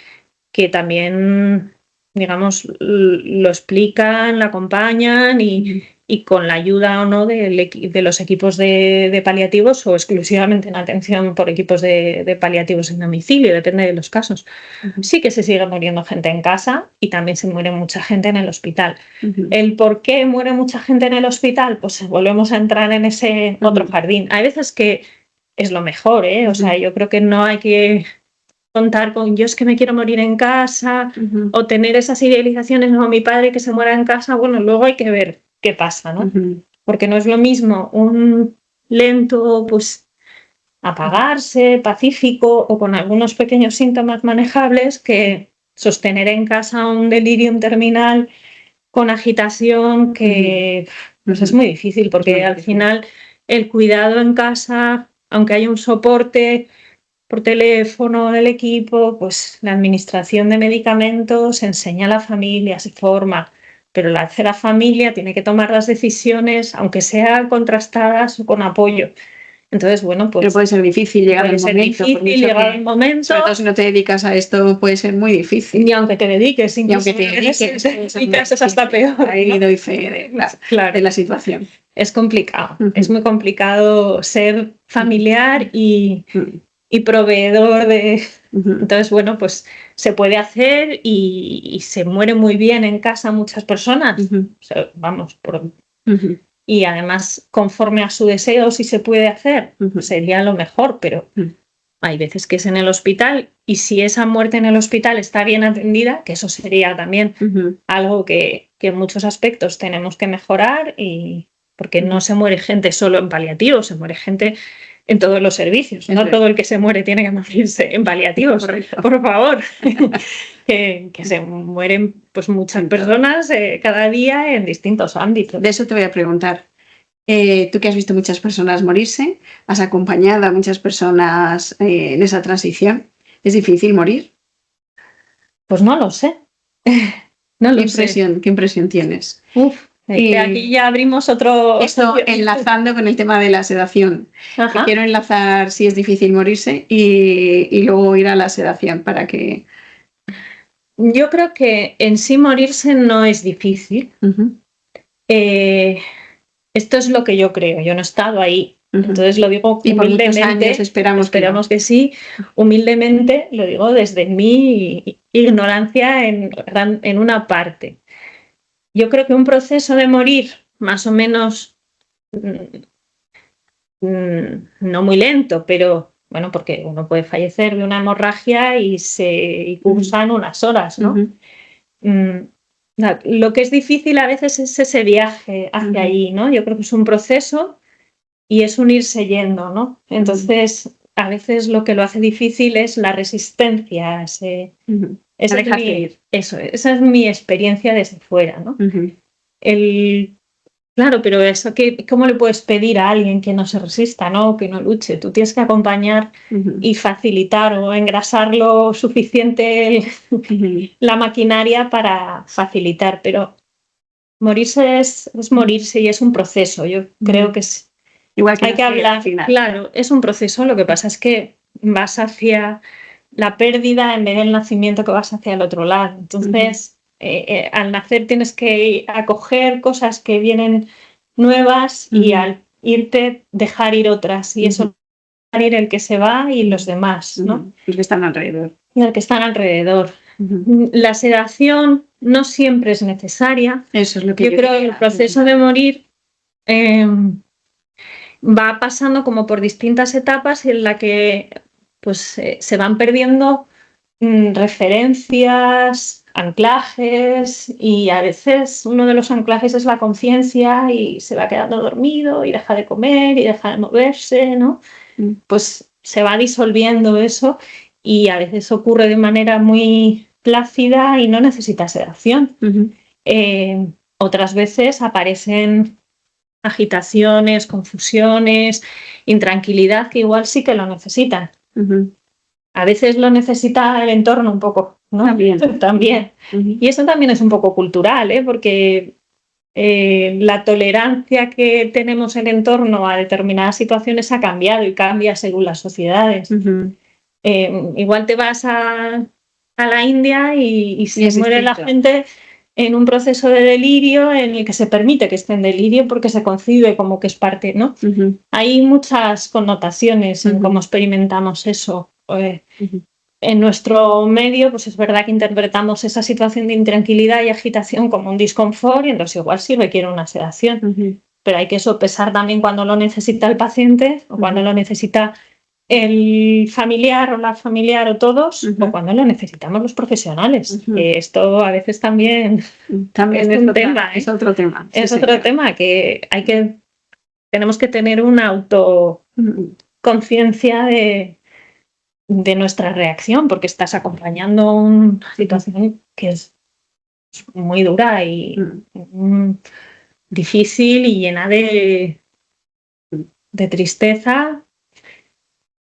también, digamos, lo explican, lo acompañan y con la ayuda o no de los equipos de paliativos o exclusivamente en atención por equipos de paliativos en domicilio, depende de los casos. Sí que se sigue muriendo gente en casa y también se muere mucha gente en el hospital. ¿El por qué muere mucha gente en el hospital? Pues volvemos a entrar en ese otro jardín. Hay veces que es lo mejor, ¿eh? O sea, yo creo que no hay que contar con yo es que me quiero morir en casa o tener esas idealizaciones, no, mi padre que se muera en casa, bueno, luego hay que ver qué pasa, ¿no? Porque no es lo mismo un lento, pues, apagarse, pacífico o con algunos pequeños síntomas manejables que sostener en casa un delirium terminal con agitación que pues es muy difícil porque al final el cuidado en casa, aunque haya un soporte por teléfono del equipo, pues la administración de medicamentos se enseña a la familia, se forma, pero la familia tiene que tomar las decisiones, aunque sean contrastadas o con apoyo. Entonces, bueno, pues... Pero puede ser difícil llegar al momento. Sobre todo si no te dedicas a esto, puede ser muy difícil. Ni aunque te dediques, incluso es hasta peor. Ahí doy fe de la situación. Es complicado, es muy complicado ser familiar y proveedor de... Entonces, bueno, pues se puede hacer y se muere muy bien en casa muchas personas. O sea, vamos, y además, conforme a su deseo, si se puede hacer, sería lo mejor, pero hay veces que es en el hospital y si esa muerte en el hospital está bien atendida, que eso sería también algo que en muchos aspectos tenemos que mejorar y porque no se muere gente solo en paliativos, se muere gente en todos los servicios. No todo el que se muere tiene que morirse en paliativos, por favor. que se mueren pues muchas personas cada día en distintos ámbitos. De eso te voy a preguntar. Tú que has visto muchas personas morirse, has acompañado a muchas personas en esa transición. ¿Es difícil morir? Pues no lo sé. No lo sé. ¿Qué impresión tienes? Aquí ya abrimos otro... Esto enlazando con el tema de la sedación. Quiero enlazar si es difícil morirse y luego ir a la sedación para que... Yo creo que en sí morirse no es difícil. Esto es lo que yo creo. Yo no he estado ahí. Entonces lo digo humildemente. Y por muchos años esperamos que sí. Humildemente lo digo desde mi ignorancia en una parte. Yo creo que un proceso de morir más o menos no muy lento, pero bueno, porque uno puede fallecer de una hemorragia y cursan unas horas, ¿no? Lo que es difícil a veces es ese viaje hacia allí, ¿no? Yo creo que es un proceso y es un irse yendo, ¿no? Entonces, a veces lo que lo hace difícil es la resistencia. Esa es mi experiencia desde fuera, ¿no? Claro, pero eso, ¿cómo le puedes pedir a alguien que no se resista, ¿no? Que no luche? Tú tienes que acompañar y facilitar o engrasar lo suficiente la maquinaria para facilitar, pero morirse es morirse y es un proceso. Yo creo que es... Igual que hay que hablar, claro, es un proceso. Lo que pasa es que vas hacia la pérdida en vez del nacimiento, que vas hacia el otro lado. Entonces... al nacer tienes que acoger cosas que vienen nuevas y al irte dejar ir otras, y eso dejar ir el que se va y los demás, ¿no? Los que están alrededor. Y el que están alrededor. La sedación no siempre es necesaria. Eso es lo que yo creo que el proceso de morir va pasando como por distintas etapas en la que pues se van perdiendo referencias, anclajes, y a veces uno de los anclajes es la conciencia y se va quedando dormido y deja de comer y deja de moverse, ¿no? Pues se va disolviendo eso y a veces ocurre de manera muy plácida y no necesita sedación. Otras veces aparecen agitaciones, confusiones, intranquilidad, que igual sí que lo necesitan. A veces lo necesita el entorno un poco, ¿no? También. Y eso también es un poco cultural, porque la tolerancia que tenemos en el entorno a determinadas situaciones ha cambiado y cambia según las sociedades. Igual te vas a la India y se muere la gente en un proceso de delirio en el que se permite que esté en delirio porque se concibe como que es parte, ¿no? Hay muchas connotaciones en cómo experimentamos eso. En nuestro medio, pues es verdad que interpretamos esa situación de intranquilidad y agitación como un disconfort, y entonces igual sí requiere una sedación. Pero hay que sopesar también cuando lo necesita el paciente o cuando lo necesita el familiar o la familiar o todos, o cuando lo necesitamos los profesionales. Esto a veces también es un tema. Es otro tema. Es otro tema que tenemos que tener una autoconciencia de nuestra reacción, porque estás acompañando una situación que es muy dura y difícil y llena de tristeza.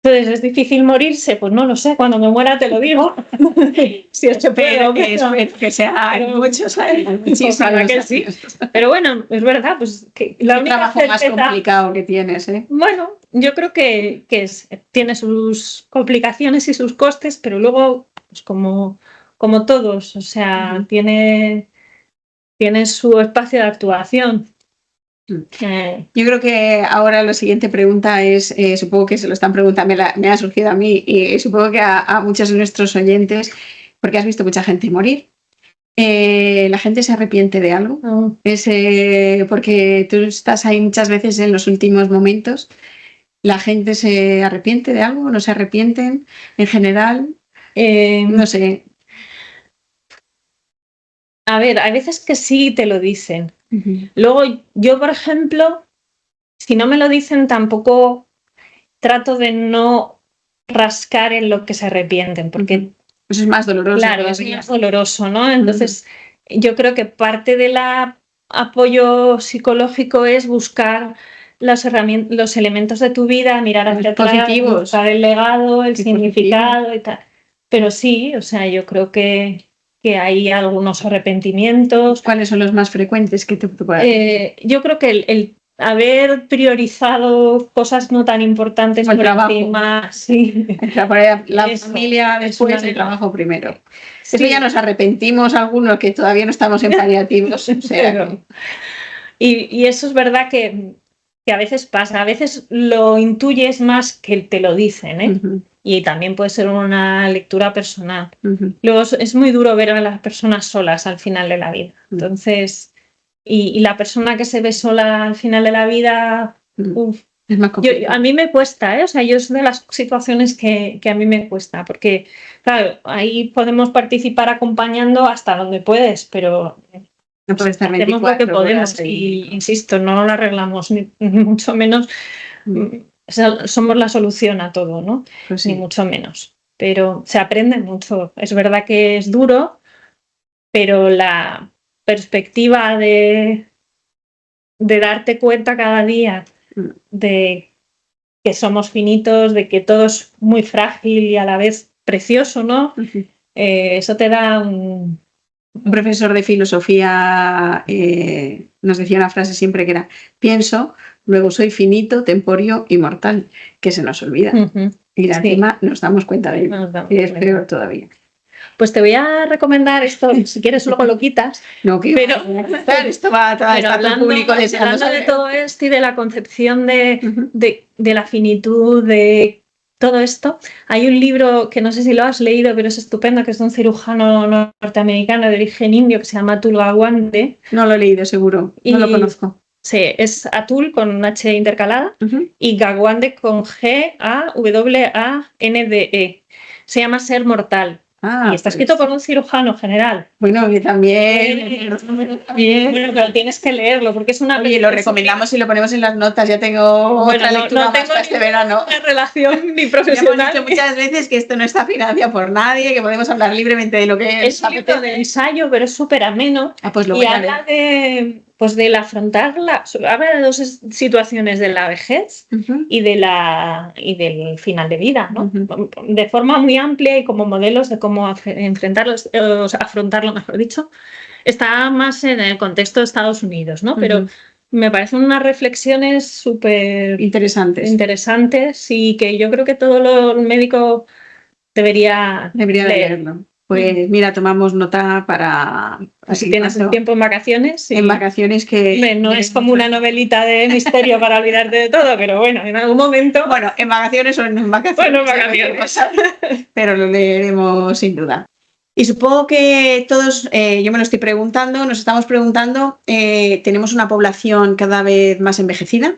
Entonces, ¿es difícil morirse? Pues no lo sé, cuando me muera te lo digo. Si es espero que sea muchos años, ojalá que sí. Pero bueno, es verdad, pues que la única trabajo más complicado que tienes, Bueno, yo creo que tiene sus complicaciones y sus costes, pero luego, pues como todos, o sea, tiene su espacio de actuación. Yo creo que ahora la siguiente pregunta es, supongo que se lo están preguntando, me ha surgido a mí y supongo que a muchos de nuestros oyentes, porque has visto mucha gente morir. ¿La gente se arrepiente de algo? Porque tú estás ahí muchas veces en los últimos momentos. ¿La gente se arrepiente de algo? ¿No se arrepienten en general? No sé. A ver, hay veces que sí te lo dicen. Luego, yo, por ejemplo, si no me lo dicen, tampoco trato de no rascar en lo que se arrepienten, porque Eso es más doloroso. Claro, es más doloroso, ¿no? Entonces, yo creo que parte del apoyo psicológico es buscar las herramientas, los elementos de tu vida, mirar hacia atrás, buscar el legado, el significado y tal. Pero sí, o sea, yo creo que hay algunos arrepentimientos. ¿Cuáles son los más frecuentes que te puedan? Yo creo que el haber priorizado cosas no tan importantes por encima, sí. La familia después, el trabajo primero. Sí. Eso ya nos arrepentimos algunos que todavía no estamos en paliativos. O sea, y eso es verdad que a veces pasa, a veces lo intuyes más que te lo dicen, ¿eh? Y también puede ser una lectura personal. Luego es muy duro ver a las personas solas al final de la vida. Entonces, y la persona que se ve sola al final de la vida, es más complicado. A mí me cuesta, ¿eh? O sea, yo es de las situaciones que a mí me cuesta, porque, claro, ahí podemos participar acompañando hasta donde puedes, pero no puede estar hacemos lo que podemos y, insisto, no lo arreglamos, ni mucho menos. Somos la solución a todo, ¿no? Pues sí. Ni mucho menos. Pero se aprende mucho. Es verdad que es duro, pero la perspectiva de darte cuenta cada día de que somos finitos, de que todo es muy frágil y a la vez precioso, ¿no? Eso te da un profesor de filosofía nos decía una frase siempre que era: pienso, luego soy finito, temporio y mortal, que se nos olvida. Y encima nos damos cuenta de ello, y es peor todavía. Pues te voy a recomendar esto, si quieres luego lo quitas. No, pero esto va a todo el público hablando de todo esto y de la concepción de la finitud, de todo esto, hay un libro que no sé si lo has leído, pero es estupendo, que es de un cirujano norteamericano de origen indio que se llama Atul Gawande. No lo he leído, seguro, no lo conozco. Sí, es Atul con una H intercalada y Gawande con Gawande. Se llama Ser Mortal. Y está escrito por un cirujano general. Bueno, que también. Bueno, pero tienes que leerlo porque es una. Oye, lo recomendamos y lo ponemos en las notas. Ya tengo otra lectura no más tengo para este verano. Una relación ni profesional. Ya hemos dicho muchas veces que esto no está financiado por nadie, que podemos hablar libremente de lo que es. Es un libro de ensayo, pero es súper ameno. Pues lo y habla del afrontarla. Habla de dos situaciones de la vejez y del final de vida, ¿no? De forma muy amplia y como modelos de cómo afrontarlo, mejor dicho. Está más en el contexto de Estados Unidos, ¿no? Pero me parecen unas reflexiones súper interesantes y que yo creo que todo el médico debería leerlo. Pues mira, tomamos nota para... Si tienes un tiempo en vacaciones. En vacaciones que... No es como una novelita de misterio para olvidarte de todo, pero bueno, en algún momento... Bueno, en vacaciones o en vacaciones. Bueno, en vacaciones. Pero lo leeremos sin duda. Y supongo que todos, yo me lo estoy preguntando, nos estamos preguntando, tenemos una población cada vez más envejecida.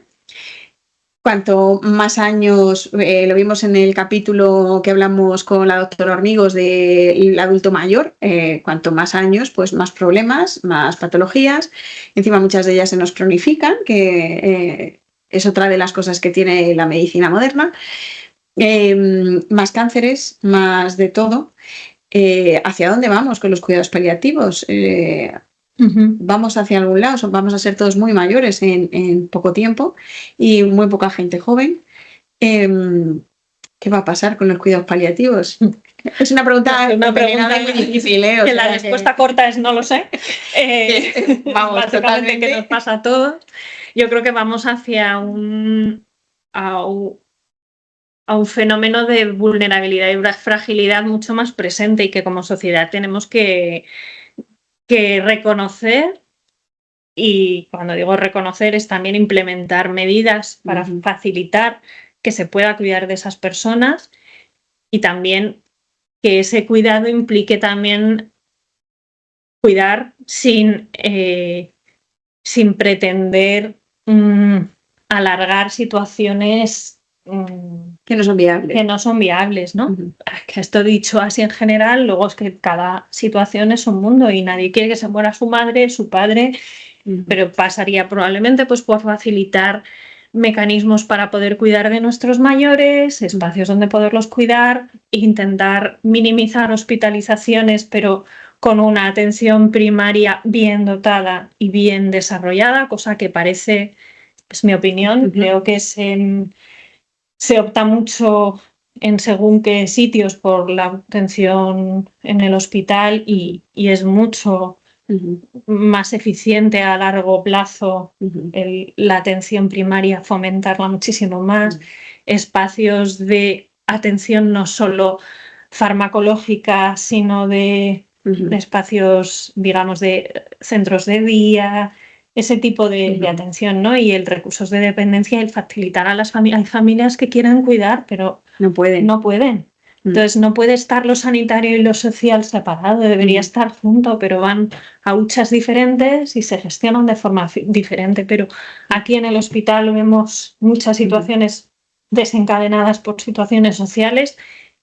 Cuanto más años, lo vimos en el capítulo que hablamos con la doctora Hormigos del adulto mayor, cuanto más años, pues más problemas, más patologías. Encima muchas de ellas se nos cronifican, que es otra de las cosas que tiene la medicina moderna. Más cánceres, más de todo. ¿Hacia dónde vamos con los cuidados paliativos? ¿Vamos hacia algún lado? ¿Vamos a ser todos muy mayores en poco tiempo y muy poca gente joven? ¿Qué va a pasar con los cuidados paliativos? Es una pregunta muy difícil, ¿eh? La respuesta corta es no lo sé. Vamos, básicamente totalmente. Que nos pasa a todos. Yo creo que vamos hacia un fenómeno de vulnerabilidad y fragilidad mucho más presente y que como sociedad tenemos que reconocer, y cuando digo reconocer es también implementar medidas para facilitar que se pueda cuidar de esas personas y también que ese cuidado implique también cuidar sin pretender alargar situaciones que no son viables, ¿no? Que esto dicho así en general, luego es que cada situación es un mundo y nadie quiere que se muera su madre, su padre, pero pasaría probablemente pues por facilitar mecanismos para poder cuidar de nuestros mayores, espacios donde poderlos cuidar, intentar minimizar hospitalizaciones, pero con una atención primaria bien dotada y bien desarrollada, cosa que parece, es mi opinión, creo que se opta mucho en según qué sitios por la atención en el hospital y es mucho más eficiente a largo plazo la atención primaria, fomentarla muchísimo más, espacios de atención no solo farmacológica, sino de espacios, digamos, de centros de día, ese tipo de atención, ¿no? Y el recursos de dependencia, el facilitar a las familias. Hay familias que quieren cuidar, pero no pueden. Entonces no puede estar lo sanitario y lo social separado, debería estar junto, pero van a huchas diferentes y se gestionan de forma diferente. Pero aquí en el hospital vemos muchas situaciones desencadenadas por situaciones sociales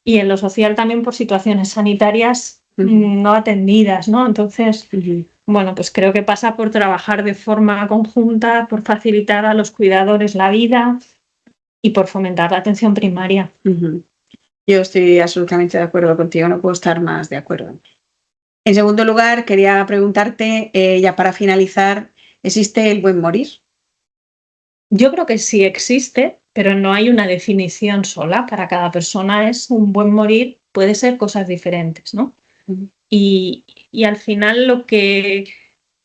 y en lo social también por situaciones sanitarias no atendidas, ¿no? Entonces, bueno, pues creo que pasa por trabajar de forma conjunta, por facilitar a los cuidadores la vida y por fomentar la atención primaria. Yo estoy absolutamente de acuerdo contigo, no puedo estar más de acuerdo. En segundo lugar, quería preguntarte, ya para finalizar, ¿existe el buen morir? Yo creo que sí existe, pero no hay una definición sola. Para cada persona es un buen morir, puede ser cosas diferentes, ¿no? Y al final lo que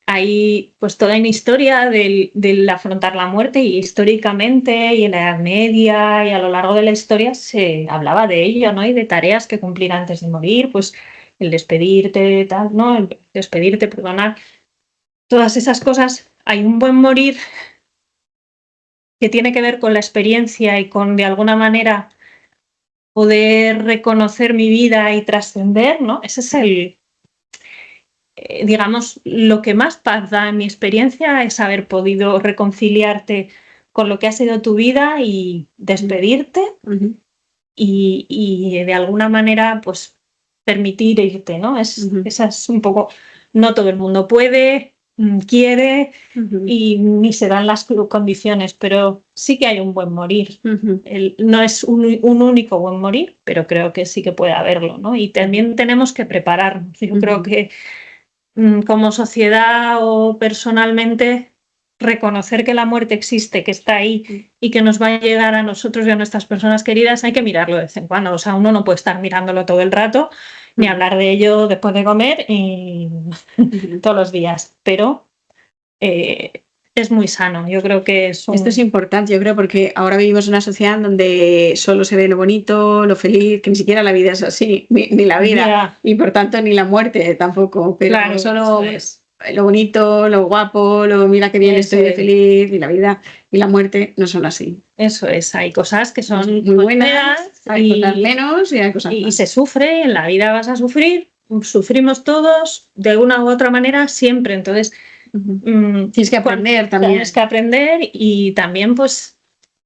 hay, pues toda una historia del afrontar la muerte, y históricamente y en la Edad Media y a lo largo de la historia se hablaba de ello, ¿no? Y de tareas que cumplir antes de morir, pues el despedirte, tal, ¿no? El despedirte, perdonar, todas esas cosas. Hay un buen morir que tiene que ver con la experiencia y con, de alguna manera, poder reconocer mi vida y trascender, ¿no? Ese es el, digamos, lo que más paz da en mi experiencia es haber podido reconciliarte con lo que ha sido tu vida y despedirte y de alguna manera, pues, permitir irte, ¿no? Esa es un poco, no todo el mundo puede, quiere y ni se dan las condiciones, pero sí que hay un buen morir. No es un único buen morir, pero creo que sí que puede haberlo, ¿no? Y también tenemos que prepararnos. Yo creo que como sociedad o personalmente, reconocer que la muerte existe, que está ahí y que nos va a llegar a nosotros y a nuestras personas queridas, hay que mirarlo de vez en cuando. O sea, uno no puede estar mirándolo todo el rato, ni hablar de ello después de comer y todos los días, pero es muy sano. Yo creo que esto es importante, yo creo, porque ahora vivimos en una sociedad donde solo se ve lo bonito, lo feliz, que ni siquiera la vida es así, ni la vida, y por tanto ni la muerte tampoco, pero claro, solo lo bonito, lo guapo, lo mira que bien estoy de feliz, y la vida y la muerte no son así. Eso es, hay cosas que son muy buenas, hay cosas menos y hay cosas más. Y se sufre, en la vida vas a sufrir, sufrimos todos de una u otra manera siempre, entonces tienes que aprender también. Tienes que aprender y también, pues,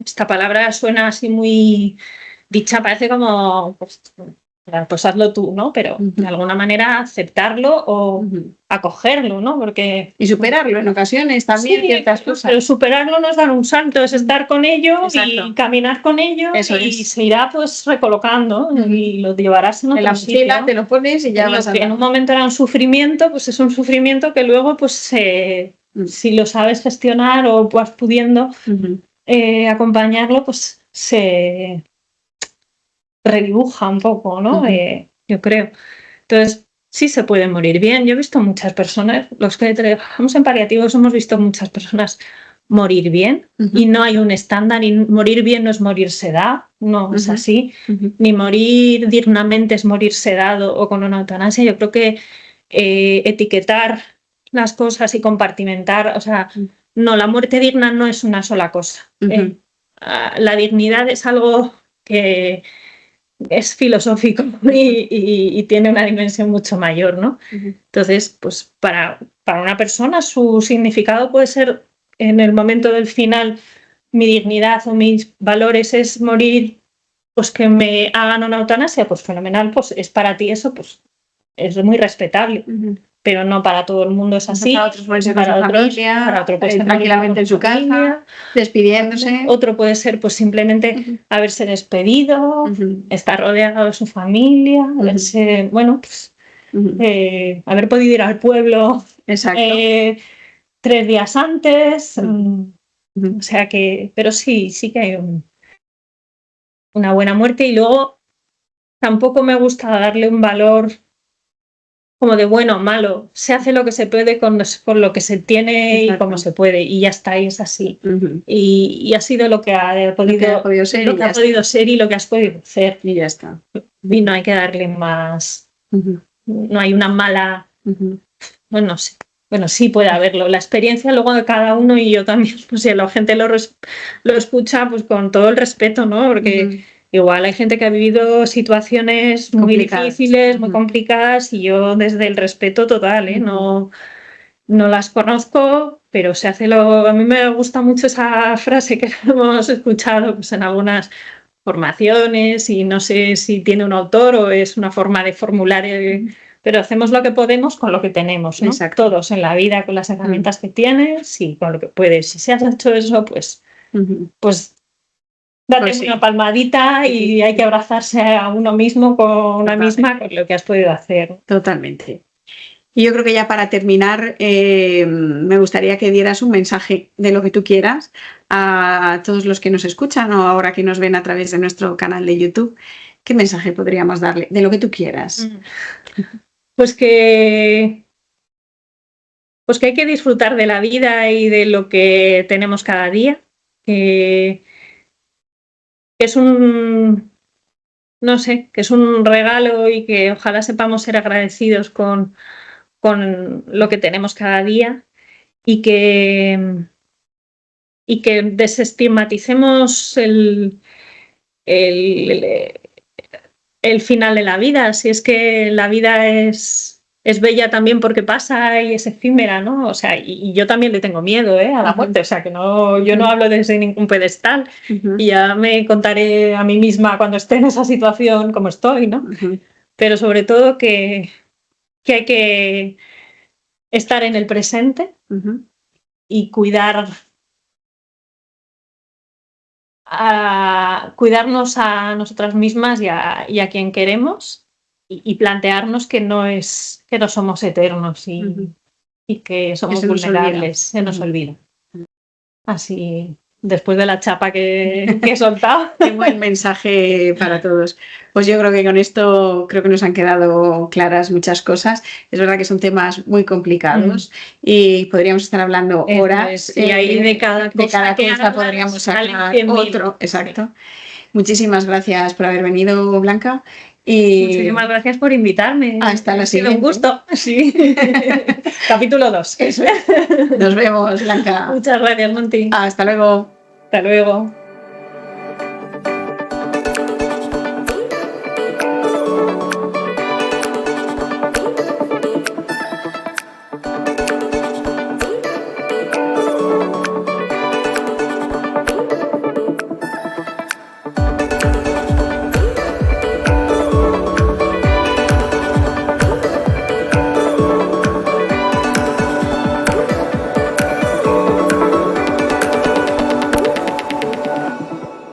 esta palabra suena así muy dicha, parece como, pues hazlo tú, ¿no? Pero de alguna manera aceptarlo o acogerlo, ¿no? Porque... Y superarlo en ocasiones también, sí, ciertas cosas. Pero superarlo no es dar un salto, es estar con ello. Exacto. Y caminar con ello. Eso y se irá pues recolocando y lo llevarás en otro sitio. En la mochila te lo pones y ya vas a... En un momento era un sufrimiento, pues es un sufrimiento que luego pues si lo sabes gestionar o vas pudiendo acompañarlo, pues se redibuja un poco, ¿no? Yo creo. Entonces, sí se puede morir bien. Yo he visto muchas personas, los que trabajamos en paliativos hemos visto muchas personas morir bien y no hay un estándar, y morir bien no es morir sedado, no es así, ni morir dignamente es morir sedado o con una eutanasia. Yo creo que etiquetar las cosas y compartimentar, o sea, no, la muerte digna no es una sola cosa. La dignidad es algo que es filosófico y tiene una dimensión mucho mayor, ¿no? Entonces, pues para una persona su significado puede ser, en el momento del final, mi dignidad o mis valores es morir, pues que me hagan una eutanasia, pues fenomenal, pues es para ti eso, pues es muy respetable. pero no para todo el mundo es así. Para otros puede ser con su familia, para otro puede ser tranquilamente en su casa, despidiéndose. Otro puede ser pues simplemente haberse despedido, estar rodeado de su familia, haberse, bueno, pues haber podido ir al pueblo 3 días antes. O sea que, pero sí que hay una buena muerte, y luego tampoco me gusta darle un valor como de bueno o malo. Se hace lo que se puede con lo que se tiene y como se puede, y ya está, y es así. Y ha sido lo que ha podido ser, lo que ha podido ser y lo que has podido hacer. Y ya está. Y no hay que darle más. No hay una mala. No sé. Bueno, sí puede haberlo. La experiencia luego de cada uno, y yo también, pues si la gente lo escucha pues con todo el respeto, ¿no? Porque igual hay gente que ha vivido situaciones muy difíciles, muy complicadas, y yo desde el respeto total, ¿eh? No las conozco, pero se hace a mí me gusta mucho esa frase que hemos escuchado pues en algunas formaciones, y no sé si tiene un autor o es una forma de formular pero hacemos lo que podemos con lo que tenemos, ¿no? Todos en la vida, con las herramientas que tienes y con lo que puedes. Si se has hecho eso, pues date una palmadita, y hay que abrazarse a uno mismo, con una misma, con lo que has podido hacer. Totalmente. Y yo creo que ya para terminar, me gustaría que dieras un mensaje de lo que tú quieras a todos los que nos escuchan o ahora que nos ven a través de nuestro canal de YouTube. ¿Qué mensaje podríamos darle? De lo que tú quieras. Pues que hay que disfrutar de la vida y de lo que tenemos cada día. Que es no sé, que es un regalo, y que ojalá sepamos ser agradecidos con lo que tenemos cada día, y que desestigmaticemos el final de la vida. Si es que la vida es bella también porque pasa y es efímera, ¿no? O sea, y yo también le tengo miedo, a la muerte. O sea, que yo no hablo desde ningún pedestal, y ya me contaré a mí misma cuando esté en esa situación cómo estoy, ¿no? Pero sobre todo que hay que estar en el presente y cuidarnos a nosotras mismas y a quien queremos, y plantearnos que no somos eternos, y que somos vulnerables, se nos olvida. Así, después de la chapa que he soltado. Qué buen mensaje para todos. Pues yo creo que con esto creo que nos han quedado claras muchas cosas. Es verdad que son temas muy complicados y podríamos estar hablando horas. Y ahí de cada cosa podríamos sacar otro. Exacto. Muchísimas gracias por haber venido, Blanca. Y muchísimas gracias por invitarme. Hasta la siguiente. Un gusto. Sí. Capítulo 2. Nos vemos, Blanca. Muchas gracias, Monty. Hasta luego. Hasta luego.